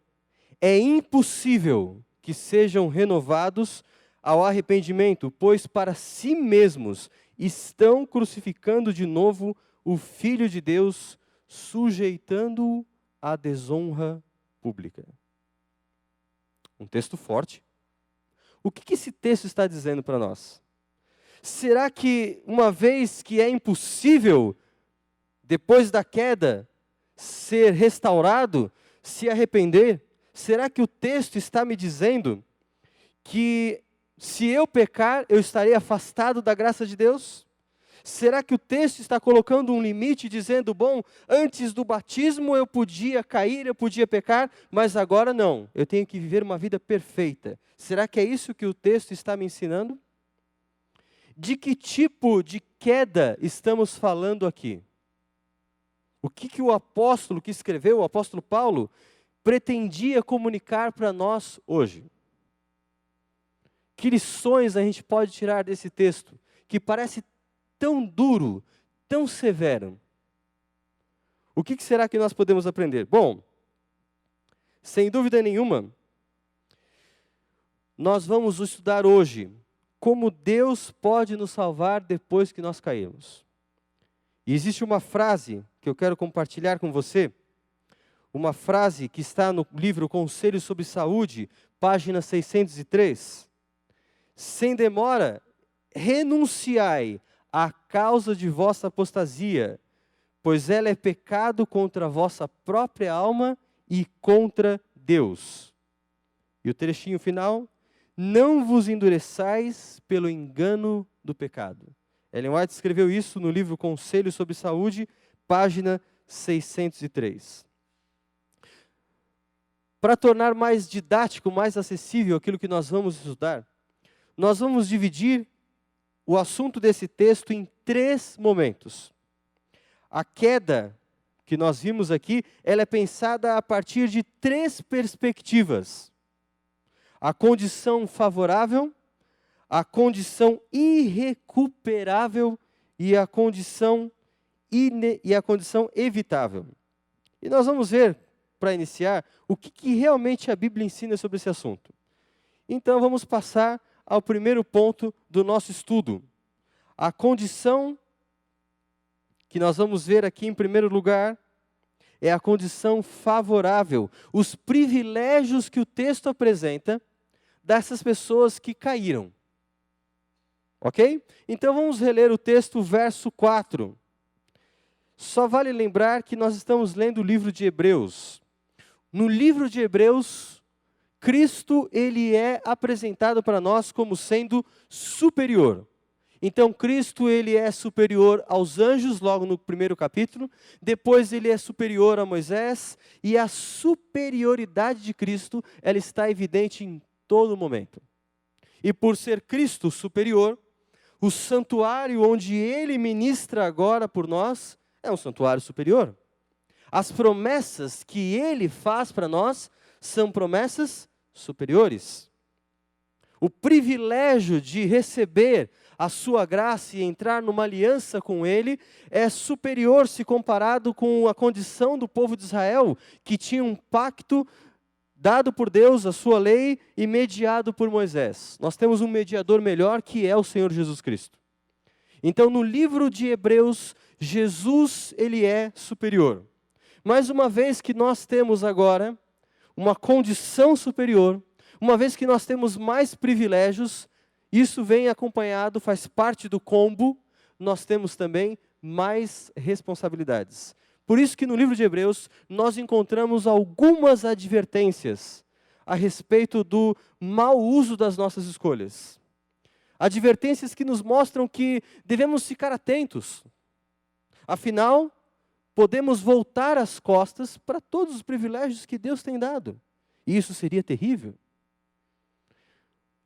é impossível que sejam renovados ao arrependimento, pois para si mesmos estão crucificando de novo o Filho de Deus, sujeitando-o à desonra pública. Um texto forte. O que esse texto está dizendo para nós? Será que, uma vez que é impossível, depois da queda, ser restaurado, se arrepender, será que o texto está me dizendo que se eu pecar, eu estarei afastado da graça de Deus? Será que o texto está colocando um limite, dizendo, bom, antes do batismo eu podia cair, eu podia pecar, mas agora não, eu tenho que viver uma vida perfeita. Será que é isso que o texto está me ensinando? De que tipo de queda estamos falando aqui? O que o apóstolo que escreveu, o apóstolo Paulo, pretendia comunicar para nós hoje? Que lições a gente pode tirar desse texto, que parece tão duro, tão severo? O que será que nós podemos aprender? Bom, sem dúvida nenhuma, nós vamos estudar hoje como Deus pode nos salvar depois que nós caímos. E existe uma frase que eu quero compartilhar com você, uma frase que está no livro Conselhos sobre Saúde, página 603. Sem demora, renunciai à causa de vossa apostasia, pois ela é pecado contra a vossa própria alma e contra Deus. E o trechinho final, não vos endureçais pelo engano do pecado. Ellen White escreveu isso no livro Conselhos sobre Saúde, página 603. Para tornar mais didático, mais acessível aquilo que nós vamos estudar, nós vamos dividir o assunto desse texto em 3 momentos. A queda que nós vimos aqui, ela é pensada a partir de 3 perspectivas. A condição favorável, a condição irrecuperável e a condição evitável. E nós vamos ver, para iniciar, o que realmente a Bíblia ensina sobre esse assunto. Então vamos passar ao primeiro ponto do nosso estudo. A condição que nós vamos ver aqui em primeiro lugar é a condição favorável, os privilégios que o texto apresenta dessas pessoas que caíram. Ok? Então vamos reler o texto, verso 4. Só vale lembrar que nós estamos lendo o livro de Hebreus. No livro de Hebreus, Cristo ele é apresentado para nós como sendo superior. Então Cristo ele é superior aos anjos, logo no primeiro capítulo. Depois ele é superior a Moisés. E a superioridade de Cristo, ela está evidente em todo momento. E por ser Cristo superior, o santuário onde ele ministra agora por nós é um santuário superior. As promessas que ele faz para nós são promessas superiores. O privilégio de receber a sua graça e entrar numa aliança com ele é superior se comparado com a condição do povo de Israel, que tinha um pacto dado por Deus, a sua lei, e mediado por Moisés. Nós temos um mediador melhor, que é o Senhor Jesus Cristo. Então, no livro de Hebreus, Jesus, ele é superior. Mas uma vez que nós temos agora uma condição superior, uma vez que nós temos mais privilégios, isso vem acompanhado, faz parte do combo, nós temos também mais responsabilidades. Por isso que no livro de Hebreus nós encontramos algumas advertências a respeito do mau uso das nossas escolhas. Advertências que nos mostram que devemos ficar atentos. Afinal, podemos voltar as costas para todos os privilégios que Deus tem dado. E isso seria terrível.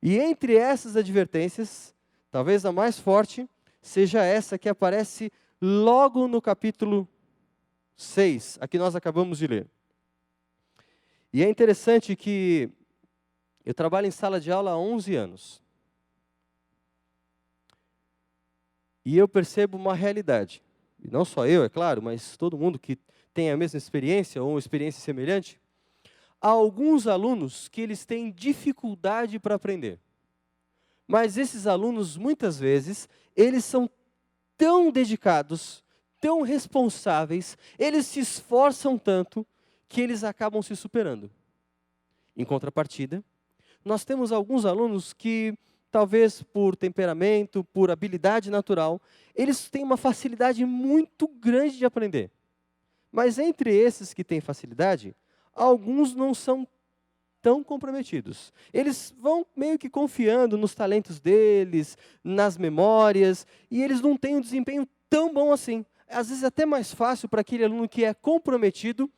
E entre essas advertências, talvez a mais forte seja essa que aparece logo no capítulo 6, a que nós acabamos de ler. E é interessante que eu trabalho em sala de aula há 11 anos. E eu percebo uma realidade. E não só eu, é claro, mas todo mundo que tem a mesma experiência ou uma experiência semelhante. Há alguns alunos que eles têm dificuldade para aprender. Mas esses alunos, muitas vezes, eles são tão dedicados, tão responsáveis, eles se esforçam tanto, que eles acabam se superando. Em contrapartida, nós temos alguns alunos que, talvez por temperamento, por habilidade natural, eles têm uma facilidade muito grande de aprender. Mas entre esses que têm facilidade, alguns não são tão comprometidos. Eles vão meio que confiando nos talentos deles, nas memórias, e eles não têm um desempenho tão bom assim. Às vezes é até mais fácil para aquele aluno que é comprometido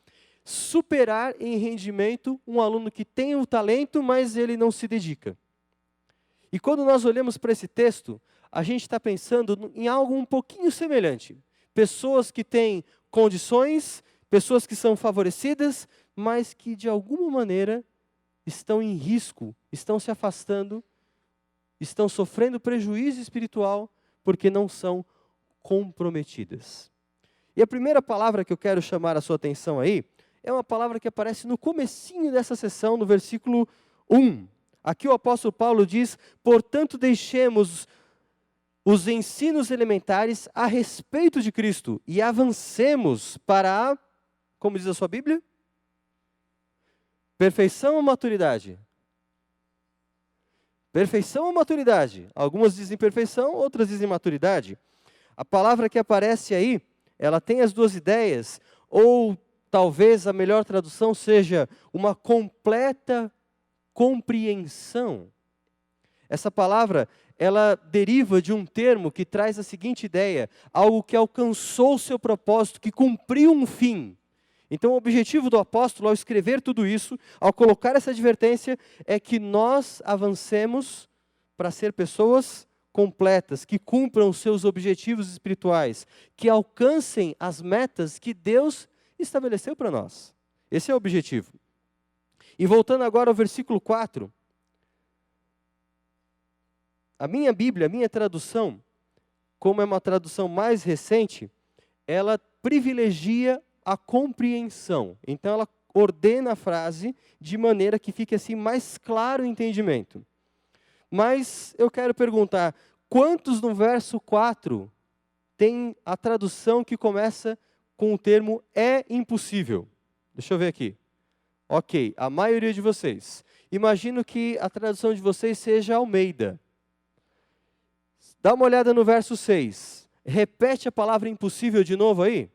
superar em rendimento um aluno que tem o talento, mas ele não se dedica. E quando nós olhamos para esse texto, a gente está pensando em algo um pouquinho semelhante. Pessoas que têm condições, pessoas que são favorecidas, mas que de alguma maneira estão em risco, estão se afastando, estão sofrendo prejuízo espiritual porque não são comprometidas. E a primeira palavra que eu quero chamar a sua atenção aí é uma palavra que aparece no comecinho dessa sessão, no versículo 1. Aqui o apóstolo Paulo diz: portanto, deixemos os ensinos elementares a respeito de Cristo e avancemos para a, como diz a sua Bíblia? Perfeição ou maturidade? Perfeição ou maturidade? Algumas dizem perfeição, outras dizem maturidade. A palavra que aparece aí, ela tem as duas ideias, ou talvez a melhor tradução seja uma completa compreensão. Essa palavra, ela deriva de um termo que traz a seguinte ideia: algo que alcançou o seu propósito, que cumpriu um fim. Então, o objetivo do apóstolo, ao escrever tudo isso, ao colocar essa advertência, é que nós avancemos para ser pessoas completas, que cumpram os seus objetivos espirituais, que alcancem as metas que Deus estabeleceu para nós. Esse é o objetivo. E voltando agora ao versículo 4, a minha Bíblia, a minha tradução, como é uma tradução mais recente, ela privilegia a compreensão. Então ela ordena a frase de maneira que fique assim mais claro o entendimento. Mas eu quero perguntar, quantos no verso 4 tem a tradução que começa com o termo é impossível? Deixa eu ver aqui. Ok, a maioria de vocês. Imagino que a tradução de vocês seja Almeida. Dá uma olhada no verso 6. Repete a palavra impossível de novo aí.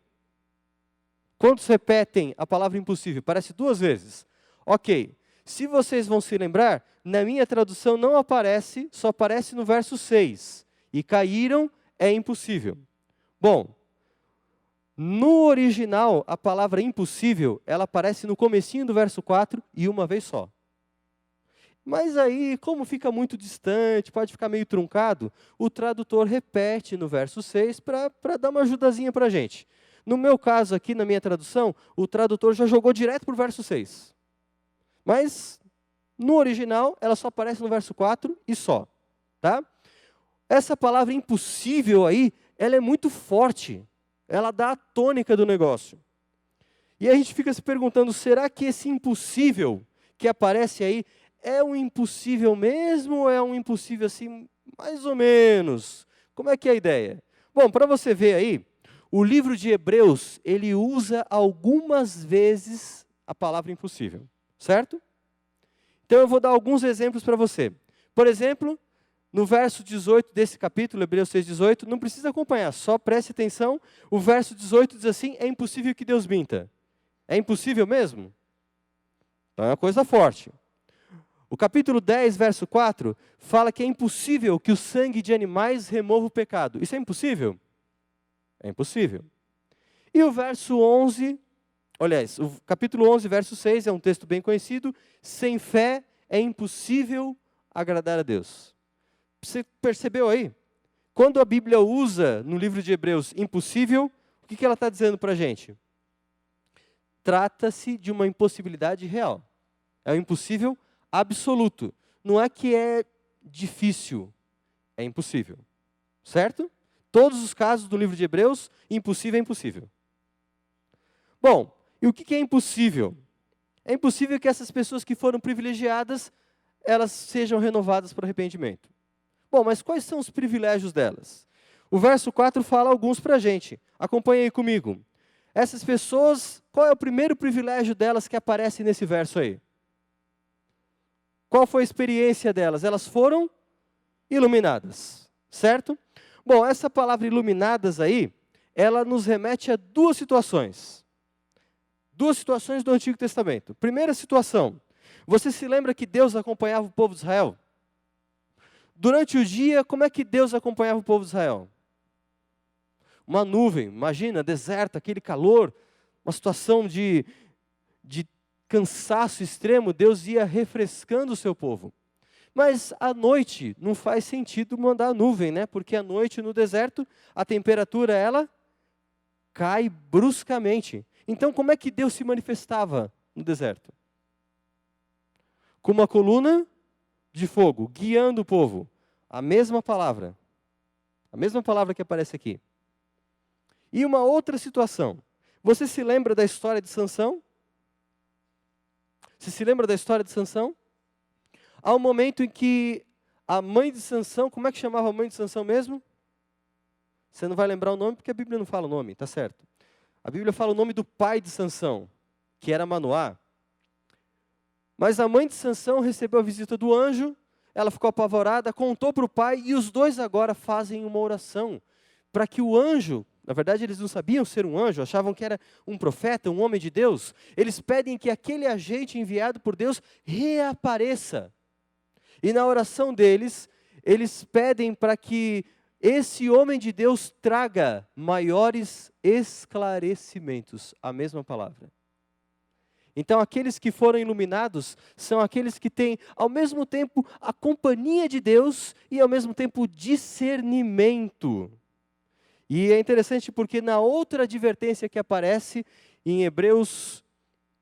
Quantos repetem a palavra impossível? Parece 2 vezes. Ok. Se vocês vão se lembrar, na minha tradução não aparece, só aparece no verso 6. E caíram é impossível. Bom, no original, a palavra impossível, ela aparece no comecinho do verso 4 e uma vez só. Mas aí, como fica muito distante, pode ficar meio truncado, o tradutor repete no verso 6 para dar uma ajudazinha para a gente. No meu caso aqui, na minha tradução, o tradutor já jogou direto para o verso 6. Mas, no original, ela só aparece no verso 4 e só. Tá? Essa palavra impossível aí, ela é muito forte. Ela dá a tônica do negócio. E a gente fica se perguntando, será que esse impossível que aparece aí é um impossível mesmo ou é um impossível assim, mais ou menos? Como é que é a ideia? Bom, para você ver aí, o livro de Hebreus, ele usa algumas vezes a palavra impossível, certo? Então eu vou dar alguns exemplos para você. Por exemplo, no verso 18 desse capítulo, Hebreus 6,18, não precisa acompanhar, só preste atenção. O verso 18 diz assim: é impossível que Deus minta. É impossível mesmo? Então é uma coisa forte. O capítulo 10, verso 4, fala que é impossível que o sangue de animais remova o pecado. Isso é impossível? É impossível. E o verso 11, aliás, o capítulo 11, verso 6, é um texto bem conhecido. Sem fé é impossível agradar a Deus. Você percebeu aí? Quando a Bíblia usa, no livro de Hebreus, impossível, o que ela está dizendo para a gente? Trata-se de uma impossibilidade real. É um impossível absoluto. Não é que é difícil, é impossível. Certo? Todos os casos do livro de Hebreus, impossível é impossível. Bom, e o que é impossível? É impossível que essas pessoas que foram privilegiadas, elas sejam renovadas para o arrependimento. Bom, mas quais são os privilégios delas? O verso 4 fala alguns para a gente. Acompanhe aí comigo. Essas pessoas, qual é o primeiro privilégio delas que aparece nesse verso aí? Qual foi a experiência delas? Elas foram iluminadas, certo? Bom, essa palavra iluminadas aí, ela nos remete a duas situações. Duas situações do Antigo Testamento. Primeira situação, você se lembra que Deus acompanhava o povo de Israel? Durante o dia, como é que Deus acompanhava o povo de Israel? Uma nuvem, imagina, deserto, aquele calor, uma situação de cansaço extremo, Deus ia refrescando o seu povo. Mas à noite não faz sentido mandar nuvem, né? Porque à noite no deserto a temperatura ela cai bruscamente. Então como é que Deus se manifestava no deserto? Com uma coluna de fogo, guiando o povo. A mesma palavra que aparece aqui. E uma outra situação. Você se lembra da história de Sansão? Você se lembra da história de Sansão? Há um momento em que a mãe de Sansão, como é que chamava a mãe de Sansão mesmo? Você não vai lembrar o nome porque a Bíblia não fala o nome, tá certo? A Bíblia fala o nome do pai de Sansão, que era Manoá. Mas a mãe de Sansão recebeu a visita do anjo, ela ficou apavorada, contou para o pai, e os dois agora fazem uma oração para que o anjo, na verdade eles não sabiam ser um anjo, achavam que era um profeta, um homem de Deus. Eles pedem que aquele agente enviado por Deus reapareça. E na oração deles, eles pedem para que esse homem de Deus traga maiores esclarecimentos, a mesma palavra. Então, aqueles que foram iluminados são aqueles que têm, ao mesmo tempo, a companhia de Deus e, ao mesmo tempo, discernimento. E é interessante porque na outra advertência que aparece em Hebreus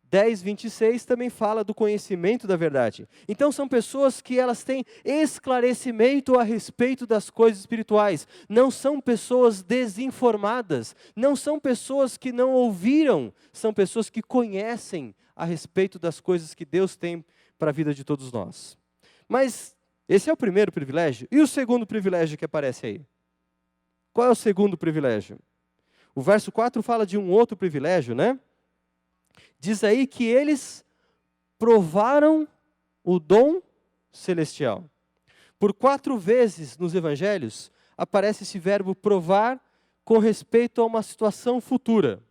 10, 26, também fala do conhecimento da verdade. Então são pessoas que elas têm esclarecimento a respeito das coisas espirituais. Não são pessoas desinformadas, não são pessoas que não ouviram, são pessoas que conhecem a respeito das coisas que Deus tem para a vida de todos nós. Mas esse é o primeiro privilégio. E o segundo privilégio que aparece aí? Qual é o segundo privilégio? O verso 4 fala de um outro privilégio, né? Diz aí que eles provaram o dom celestial. Por 4 vezes nos evangelhos aparece esse verbo provar com respeito a uma situação futura.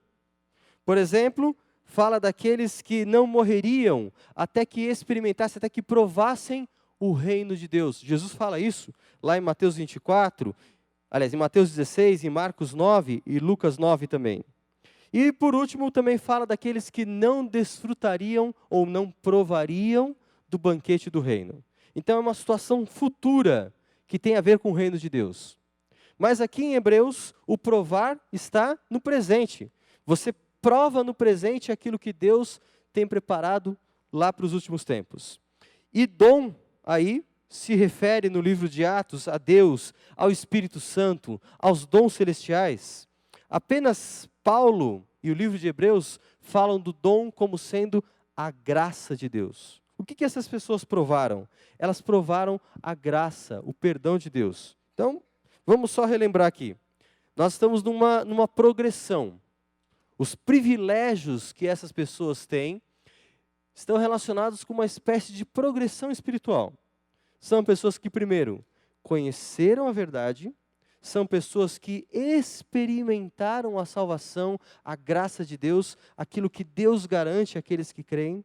Por exemplo, fala daqueles que não morreriam até que experimentassem, até que provassem o reino de Deus. Jesus fala isso lá em Mateus 24, aliás, em Mateus 16, em Marcos 9 e Lucas 9 também. E por último também fala daqueles que não desfrutariam ou não provariam do banquete do reino. Então é uma situação futura que tem a ver com o reino de Deus. Mas aqui em Hebreus, o provar está no presente. Você prova no presente aquilo que Deus tem preparado lá para os últimos tempos. E dom aí se refere no livro de Atos a Deus, ao Espírito Santo, aos dons celestiais. Apenas Paulo e o livro de Hebreus falam do dom como sendo a graça de Deus. O que essas pessoas provaram? Elas provaram a graça, o perdão de Deus. Então, vamos só relembrar aqui. Nós estamos numa progressão. Os privilégios que essas pessoas têm estão relacionados com uma espécie de progressão espiritual. São pessoas que, primeiro, conheceram a verdade, são pessoas que experimentaram a salvação, a graça de Deus, aquilo que Deus garante àqueles que creem.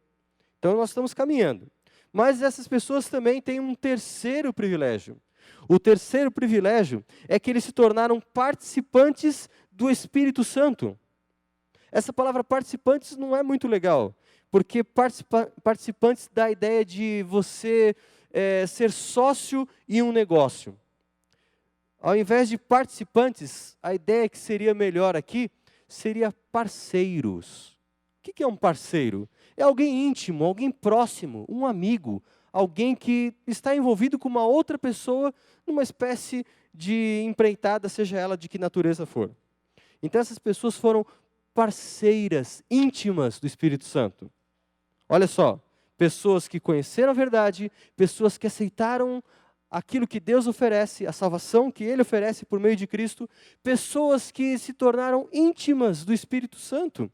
Então, nós estamos caminhando. Mas essas pessoas também têm um terceiro privilégio. O terceiro privilégio é que eles se tornaram participantes do Espírito Santo. Essa palavra participantes não é muito legal, porque participantes dá a ideia de você ser sócio em um negócio. Ao invés de participantes, a ideia que seria melhor aqui seria parceiros. O que é um parceiro? É alguém íntimo, alguém próximo, um amigo, alguém que está envolvido com uma outra pessoa numa espécie de empreitada, seja ela de que natureza for. Então essas pessoas foram parceiras íntimas do Espírito Santo. Olha só, pessoas que conheceram a verdade, pessoas que aceitaram aquilo que Deus oferece, a salvação que Ele oferece por meio de Cristo, pessoas que se tornaram íntimas do Espírito Santo.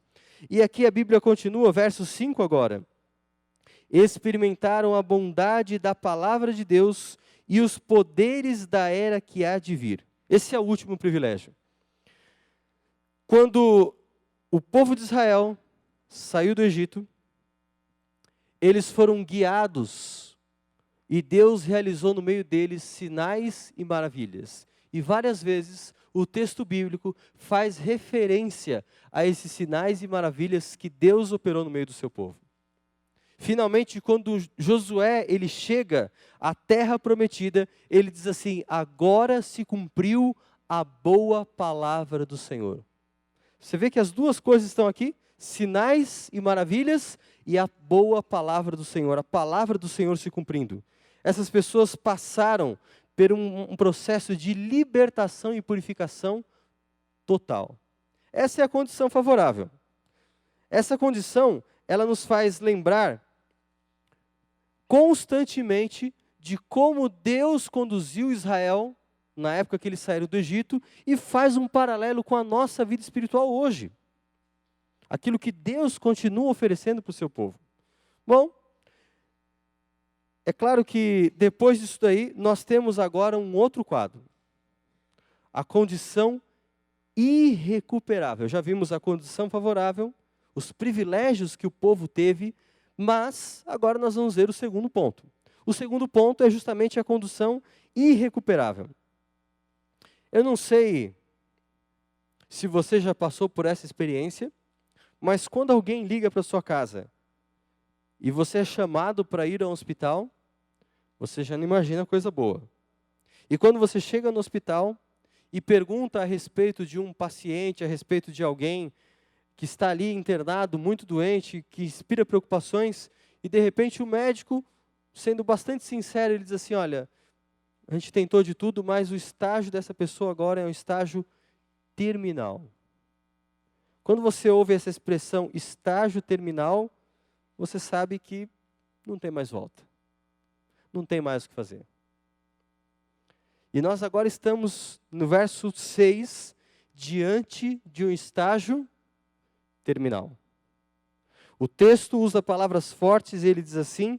E aqui a Bíblia continua, verso 5 agora. experimentaram a bondade da palavra de Deus e os poderes da era que há de vir. Esse é o último privilégio. Quando o povo de Israel saiu do Egito, eles foram guiados e Deus realizou no meio deles sinais e maravilhas. E várias vezes o texto bíblico faz referência a esses sinais e maravilhas que Deus operou no meio do seu povo. Finalmente, quando Josué ele chega à terra prometida, ele diz assim: agora se cumpriu a boa palavra do Senhor. Você vê que as duas coisas estão aqui, sinais e maravilhas e a boa palavra do Senhor, a palavra do Senhor se cumprindo. Essas pessoas passaram por um processo de libertação e purificação total. Essa é a condição favorável. Essa condição, ela nos faz lembrar constantemente de como Deus conduziu Israel na época que eles saíram do Egito e faz um paralelo com a nossa vida espiritual hoje. Aquilo que Deus continua oferecendo para o seu povo. Bom, é claro que depois disso daí, nós temos agora um outro quadro. A condição irrecuperável. Já vimos a condição favorável, os privilégios que o povo teve, mas agora nós vamos ver o segundo ponto. O segundo ponto é justamente a condição irrecuperável. Eu não sei se você já passou por essa experiência, mas quando alguém liga para sua casa e você é chamado para ir ao hospital, você já não imagina coisa boa. E quando você chega no hospital e pergunta a respeito de um paciente, a respeito de alguém que está ali internado, muito doente, que inspira preocupações, e de repente o médico, sendo bastante sincero, ele diz assim: olha, a gente tentou de tudo, mas o estágio dessa pessoa agora é um estágio terminal. Quando você ouve essa expressão estágio terminal, você sabe que não tem mais volta. Não tem mais o que fazer. E nós agora estamos no verso 6, diante de um estágio terminal. O texto usa palavras fortes e ele diz assim: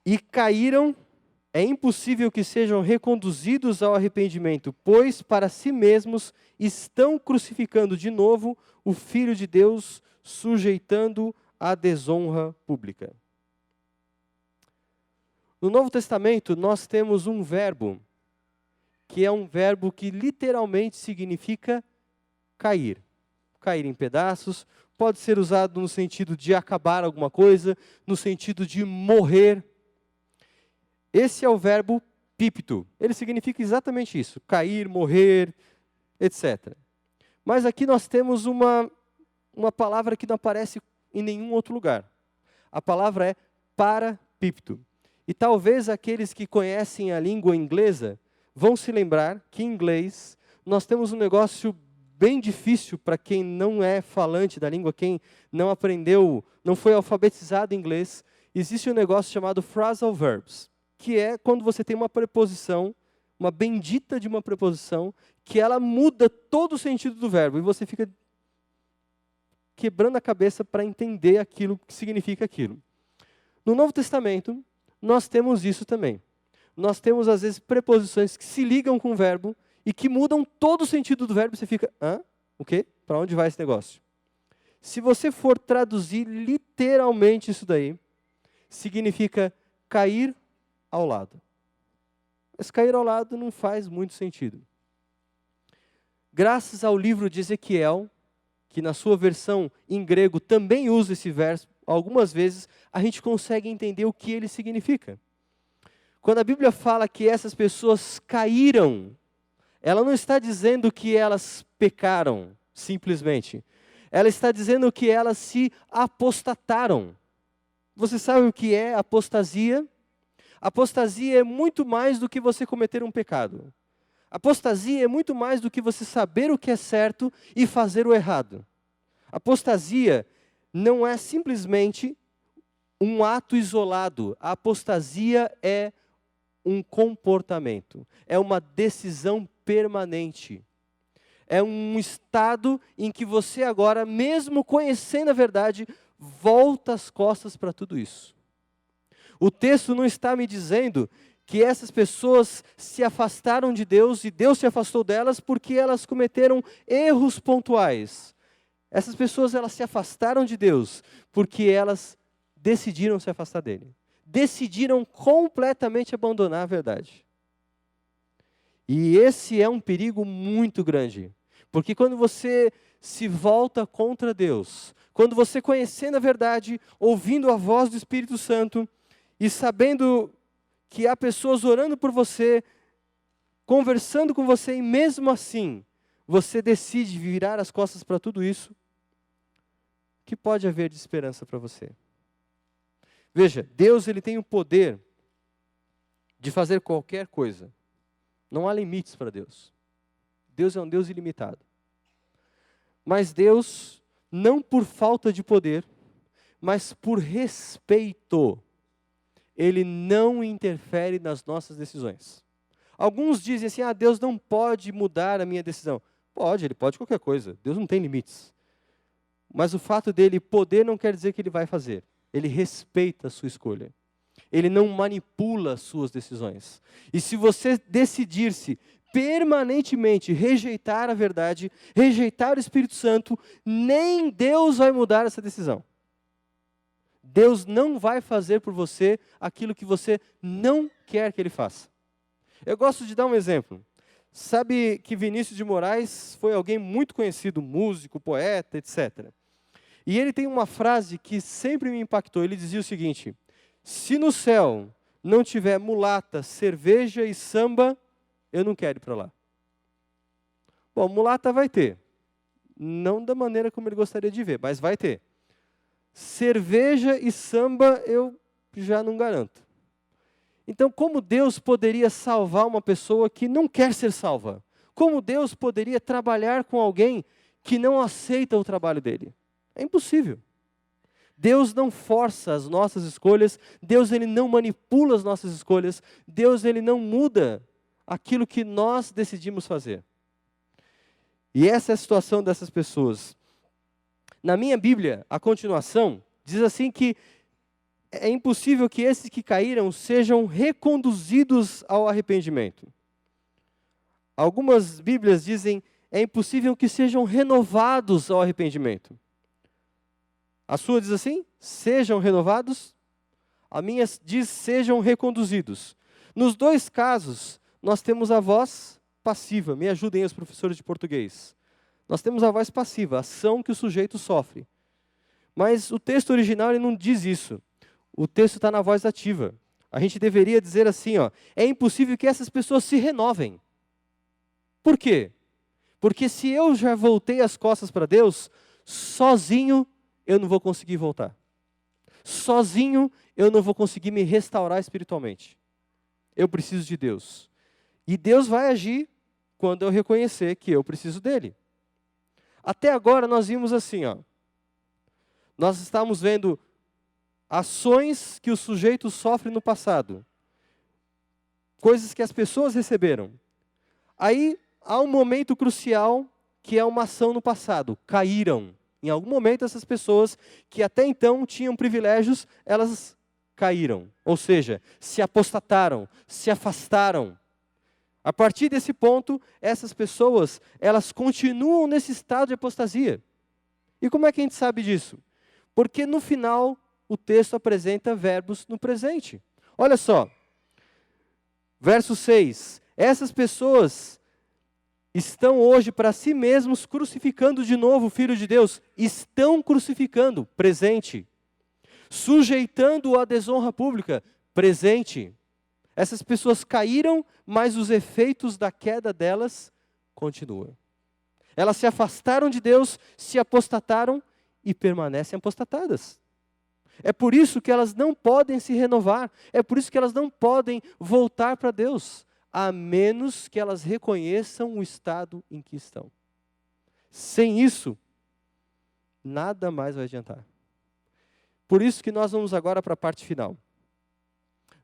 e caíram, é impossível que sejam reconduzidos ao arrependimento, pois para si mesmos estão crucificando de novo o Filho de Deus, sujeitando à desonra pública. No Novo Testamento, nós temos um verbo, que é um verbo que literalmente significa cair. Cair em pedaços, pode ser usado no sentido de acabar alguma coisa, no sentido de morrer. Esse é o verbo pípito. Ele significa exatamente isso, cair, morrer, etc. Mas aqui nós temos uma palavra que não aparece em nenhum outro lugar. A palavra é parapípito. E talvez aqueles que conhecem a língua inglesa vão se lembrar que em inglês nós temos um negócio bem difícil para quem não é falante da língua, quem não aprendeu, não foi alfabetizado em inglês. Existe um negócio chamado phrasal verbs, que é quando você tem uma preposição, uma bendita de uma preposição, que ela muda todo o sentido do verbo, e você fica quebrando a cabeça para entender aquilo que significa aquilo. No Novo Testamento, nós temos isso também. Nós temos, às vezes, preposições que se ligam com o verbo e que mudam todo o sentido do verbo, e você fica, hã? O quê? Para onde vai esse negócio? Se você for traduzir literalmente isso daí, significa cair ao lado. Mas cair ao lado não faz muito sentido. Graças ao livro de Ezequiel, que na sua versão em grego também usa esse verso algumas vezes, a gente consegue entender o que ele significa. Quando a Bíblia fala que essas pessoas caíram, ela não está dizendo que elas pecaram, simplesmente. Ela está dizendo que elas se apostataram. Você sabe o que é apostasia? Apostasia é muito mais do que você cometer um pecado. Apostasia é muito mais do que você saber o que é certo e fazer o errado. Apostasia não é simplesmente um ato isolado. A apostasia é um comportamento, é uma decisão permanente. É um estado em que você agora, mesmo conhecendo a verdade, volta as costas para tudo isso. O texto não está me dizendo que essas pessoas se afastaram de Deus e Deus se afastou delas porque elas cometeram erros pontuais. Essas pessoas, elas se afastaram de Deus porque elas decidiram se afastar dele. Decidiram completamente abandonar a verdade. E esse é um perigo muito grande. Porque quando você se volta contra Deus, quando você conhecendo a verdade, ouvindo a voz do Espírito Santo e sabendo que há pessoas orando por você, conversando com você, e mesmo assim, você decide virar as costas para tudo isso, o que pode haver de esperança para você? Veja, Deus, ele tem o poder de fazer qualquer coisa. Não há limites para Deus. Deus é um Deus ilimitado. Mas Deus, não por falta de poder, mas por respeito, Ele não interfere nas nossas decisões. Alguns dizem assim, Deus não pode mudar a minha decisão. Pode, Ele pode qualquer coisa. Deus não tem limites. Mas o fato dele poder não quer dizer que Ele vai fazer. Ele respeita a sua escolha. Ele não manipula as suas decisões. E se você decidir-se permanentemente rejeitar a verdade, rejeitar o Espírito Santo, nem Deus vai mudar essa decisão. Deus não vai fazer por você aquilo que você não quer que Ele faça. Eu gosto de dar um exemplo. Sabe que Vinícius de Moraes foi alguém muito conhecido, músico, poeta, etc. E ele tem uma frase que sempre me impactou. Ele dizia o seguinte: se no céu não tiver mulata, cerveja e samba, eu não quero ir para lá. Bom, mulata vai ter. Não da maneira como ele gostaria de ver, mas vai ter. Cerveja e samba eu já não garanto. Então, como Deus poderia salvar uma pessoa que não quer ser salva? Como Deus poderia trabalhar com alguém que não aceita o trabalho dele? É impossível. Deus não força as nossas escolhas, Deus ele não manipula as nossas escolhas, Deus ele não muda aquilo que nós decidimos fazer. E essa é a situação dessas pessoas. Na minha Bíblia, a continuação, diz assim que é impossível que esses que caíram sejam reconduzidos ao arrependimento. Algumas Bíblias dizem é impossível que sejam renovados ao arrependimento. A sua diz assim, sejam renovados. A minha diz, sejam reconduzidos. Nos dois casos, nós temos a voz passiva. Me ajudem os professores de português. Nós temos a voz passiva, a ação que o sujeito sofre. Mas o texto original ele não diz isso. O texto está na voz ativa. A gente deveria dizer assim, é impossível que essas pessoas se renovem. Por quê? Porque se eu já voltei as costas para Deus, sozinho eu não vou conseguir voltar. Sozinho eu não vou conseguir me restaurar espiritualmente. Eu preciso de Deus. E Deus vai agir quando eu reconhecer que eu preciso dele. Até agora nós vimos assim, nós estamos vendo ações que o sujeito sofre no passado. Coisas que as pessoas receberam. Aí há um momento crucial que é uma ação no passado. Caíram. Em algum momento essas pessoas que até então tinham privilégios, elas caíram. Ou seja, se apostataram, se afastaram. A partir desse ponto, essas pessoas, elas continuam nesse estado de apostasia. E como é que a gente sabe disso? Porque no final, o texto apresenta verbos no presente. Olha só, verso 6. Essas pessoas estão hoje para si mesmos crucificando de novo o Filho de Deus. Estão crucificando, presente. Sujeitando-o à desonra pública, presente. Essas pessoas caíram, mas os efeitos da queda delas continuam. Elas se afastaram de Deus, se apostataram e permanecem apostatadas. É por isso que elas não podem se renovar. É por isso que elas não podem voltar para Deus, a menos que elas reconheçam o estado em que estão. Sem isso, nada mais vai adiantar. Por isso que nós vamos agora para a parte final.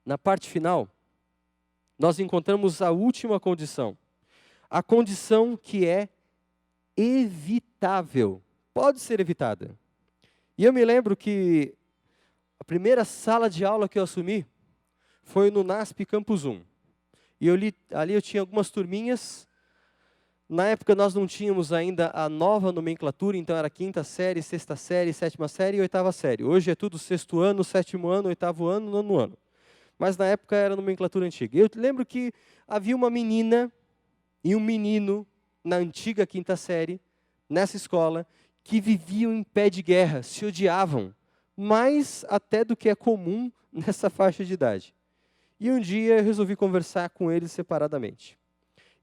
Na parte final, nós encontramos a última condição. A condição que é evitável. Pode ser evitada. E eu me lembro que a primeira sala de aula que eu assumi foi no NASP Campus 1. E ali eu tinha algumas turminhas. Na época nós não tínhamos ainda a nova nomenclatura, então era 5ª série, 6ª série, 7ª série e 8ª série. Hoje é tudo 6º ano, 7º ano, 8º ano, 9º ano. Mas na época era a nomenclatura antiga. Eu lembro que havia uma menina e um menino na antiga 5ª série, nessa escola, que viviam em pé de guerra, se odiavam, mais até do que é comum nessa faixa de idade. E um dia eu resolvi conversar com eles separadamente.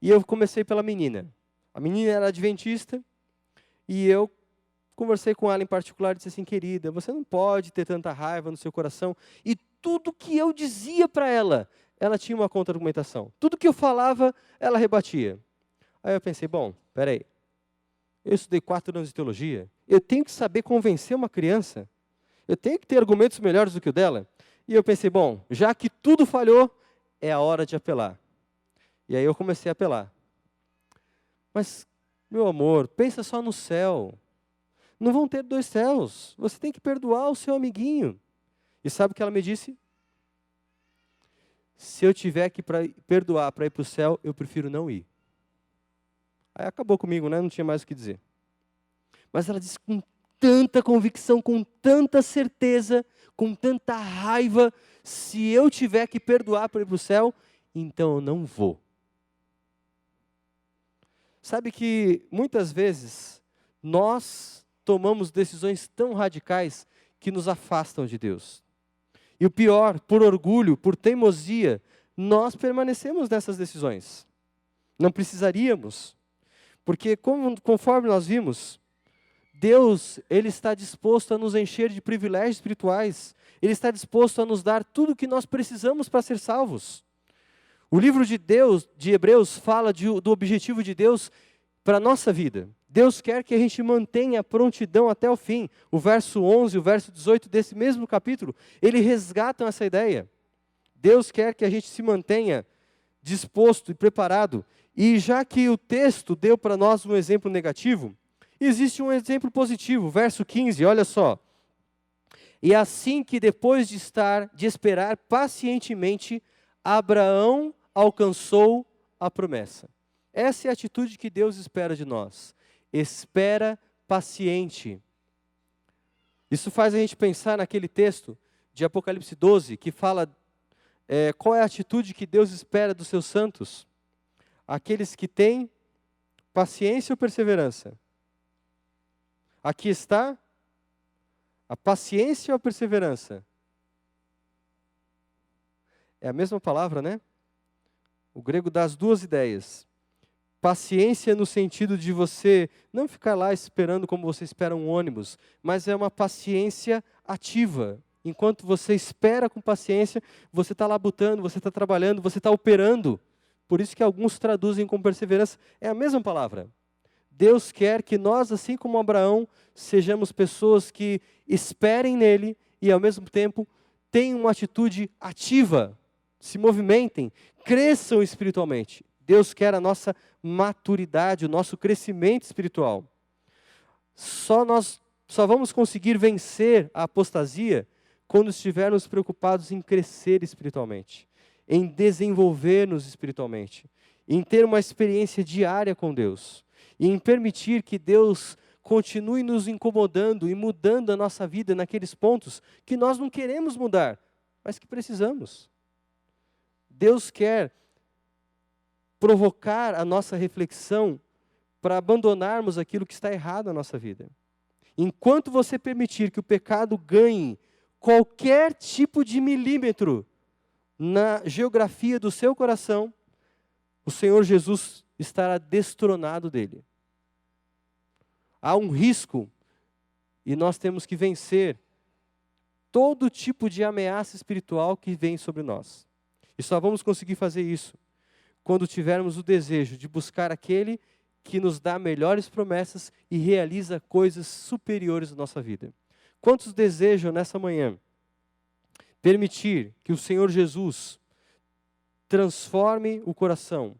E eu comecei pela menina. A menina era adventista e eu conversei com ela em particular e disse assim: querida, você não pode ter tanta raiva no seu coração. E tudo que eu dizia para ela, ela tinha uma contra-argumentação. Tudo que eu falava, ela rebatia. Aí eu pensei, bom, peraí. Eu estudei 4 anos de teologia. Eu tenho que saber convencer uma criança. Eu tenho que ter argumentos melhores do que o dela. E eu pensei, bom, já que tudo falhou, é a hora de apelar. E aí eu comecei a apelar. Mas, meu amor, pensa só no céu. Não vão ter 2 céus. Você tem que perdoar o seu amiguinho. E sabe o que ela me disse? Se eu tiver que perdoar para ir para o céu, eu prefiro não ir. Aí acabou comigo, né? Não tinha mais o que dizer. Mas ela disse com tanta convicção, com tanta certeza, com tanta raiva: se eu tiver que perdoar para ir para o céu, então eu não vou. Sabe que muitas vezes nós tomamos decisões tão radicais que nos afastam de Deus. E o pior, por orgulho, por teimosia, nós permanecemos nessas decisões. Não precisaríamos, porque conforme nós vimos, Deus, Ele está disposto a nos encher de privilégios espirituais. Ele está disposto a nos dar tudo o que nós precisamos para ser salvos. O livro de Hebreus fala do objetivo de Deus para a nossa vida. Deus quer que a gente mantenha a prontidão até o fim. O verso 11 e o verso 18 desse mesmo capítulo, eles resgatam essa ideia. Deus quer que a gente se mantenha disposto e preparado. E já que o texto deu para nós um exemplo negativo, existe um exemplo positivo. Verso 15, olha só. E assim que depois de esperar pacientemente, Abraão alcançou a promessa. Essa é a atitude que Deus espera de nós. Espera paciente. Isso faz a gente pensar naquele texto de Apocalipse 12, que fala qual é a atitude que Deus espera dos seus santos. Aqueles que têm paciência ou perseverança. Aqui está a paciência ou a perseverança. É a mesma palavra, né? O grego dá as 2 ideias. Paciência no sentido de você não ficar lá esperando como você espera um ônibus, mas é uma paciência ativa. Enquanto você espera com paciência, você está labutando, você está trabalhando, você está operando. Por isso que alguns traduzem com perseverança. É a mesma palavra. Deus quer que nós, assim como Abraão, sejamos pessoas que esperem nele e, ao mesmo tempo, tenham uma atitude ativa, se movimentem, cresçam espiritualmente. Deus quer a nossa maturidade, o nosso crescimento espiritual. Nós só vamos conseguir vencer a apostasia quando estivermos preocupados em crescer espiritualmente, em desenvolver-nos espiritualmente, em ter uma experiência diária com Deus, e em permitir que Deus continue nos incomodando e mudando a nossa vida naqueles pontos que nós não queremos mudar, mas que precisamos. Deus quer provocar a nossa reflexão para abandonarmos aquilo que está errado na nossa vida. Enquanto você permitir que o pecado ganhe qualquer tipo de milímetro na geografia do seu coração, o Senhor Jesus estará destronado dele. Há um risco e nós temos que vencer todo tipo de ameaça espiritual que vem sobre nós. E só vamos conseguir fazer isso quando tivermos o desejo de buscar aquele que nos dá melhores promessas e realiza coisas superiores na nossa vida. Quantos desejam nessa manhã permitir que o Senhor Jesus transforme o coração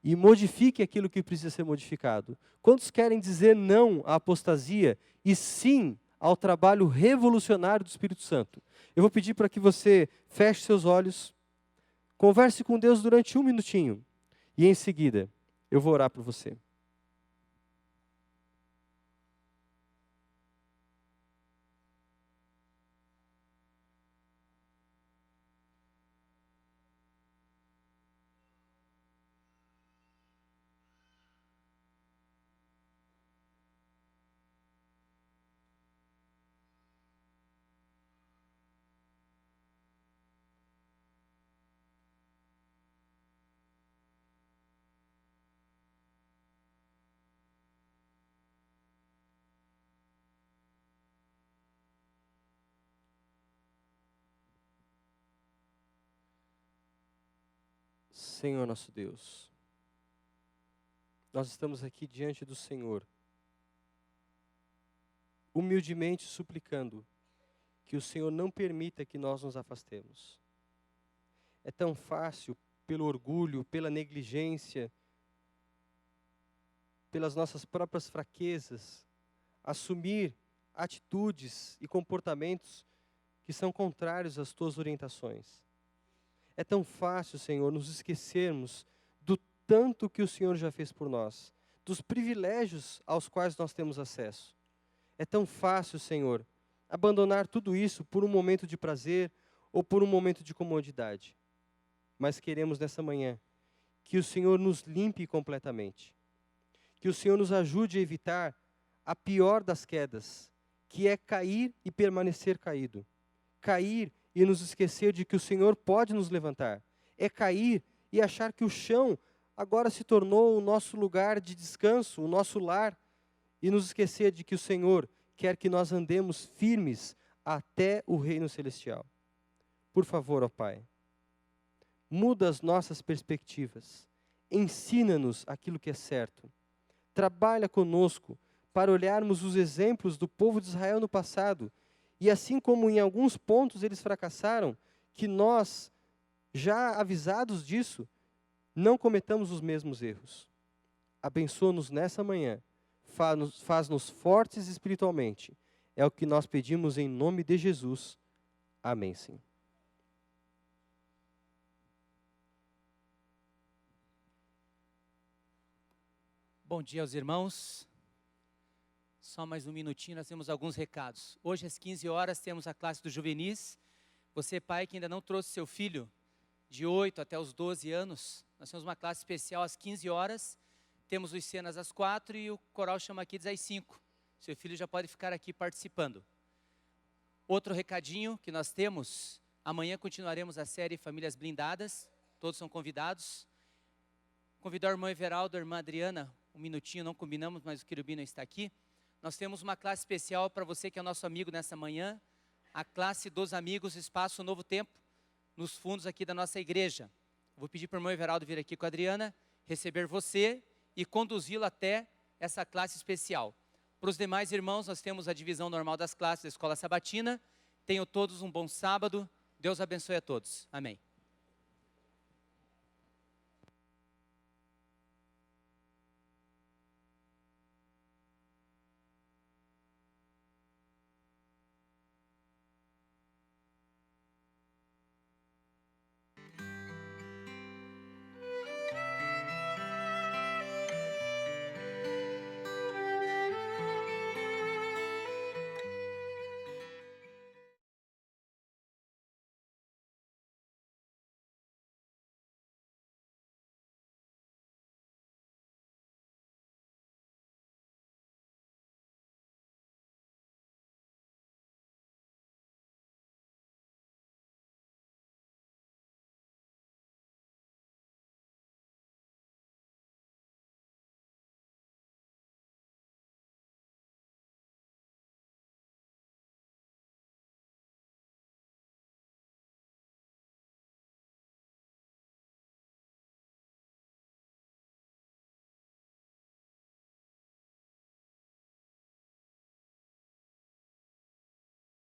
e modifique aquilo que precisa ser modificado? Quantos querem dizer não à apostasia e sim ao trabalho revolucionário do Espírito Santo. Eu vou pedir para que você feche seus olhos, converse com Deus durante 1 minutinho e em seguida eu vou orar por você. Senhor nosso Deus, nós estamos aqui diante do Senhor, humildemente suplicando que o Senhor não permita que nós nos afastemos. É tão fácil, pelo orgulho, pela negligência, pelas nossas próprias fraquezas, assumir atitudes e comportamentos que são contrários às tuas orientações. É tão fácil, Senhor, nos esquecermos do tanto que o Senhor já fez por nós, dos privilégios aos quais nós temos acesso. É tão fácil, Senhor, abandonar tudo isso por um momento de prazer ou por um momento de comodidade. Mas queremos nessa manhã que o Senhor nos limpe completamente, que o Senhor nos ajude a evitar a pior das quedas, que é cair e permanecer caído. Cair e nos esquecer de que o Senhor pode nos levantar. É cair e achar que o chão agora se tornou o nosso lugar de descanso, o nosso lar, e nos esquecer de que o Senhor quer que nós andemos firmes até o reino celestial. Por favor, ó Pai, muda as nossas perspectivas, ensina-nos aquilo que é certo, trabalha conosco para olharmos os exemplos do povo de Israel no passado, e assim como em alguns pontos eles fracassaram, que nós, já avisados disso, não cometamos os mesmos erros. Abençoa-nos nessa manhã, faz-nos fortes espiritualmente. É o que nós pedimos em nome de Jesus. Amém, Senhor. Bom dia aos irmãos. Só mais um minutinho, nós temos alguns recados. Hoje às 15 horas temos a classe dos juvenis. Você, pai, que ainda não trouxe seu filho de 8 até os 12 anos, nós temos uma classe especial às 15 horas. Temos os cenas às 4 e o coral chama kids às 5. Seu filho já pode ficar aqui participando. Outro recadinho que nós temos, amanhã continuaremos a série Famílias Blindadas, todos são convidados. Convidar o irmão Everaldo, a irmã Adriana, um minutinho, não combinamos, mas o querubino está aqui. Nós temos uma classe especial para você que é nosso amigo nessa manhã, a classe dos amigos Espaço Novo Tempo, nos fundos aqui da nossa igreja. Vou pedir para o irmão Everaldo vir aqui com a Adriana, receber você e conduzi-lo até essa classe especial. Para os demais irmãos, nós temos a divisão normal das classes da Escola Sabatina. Tenham todos um bom sábado. Deus abençoe a todos. Amém.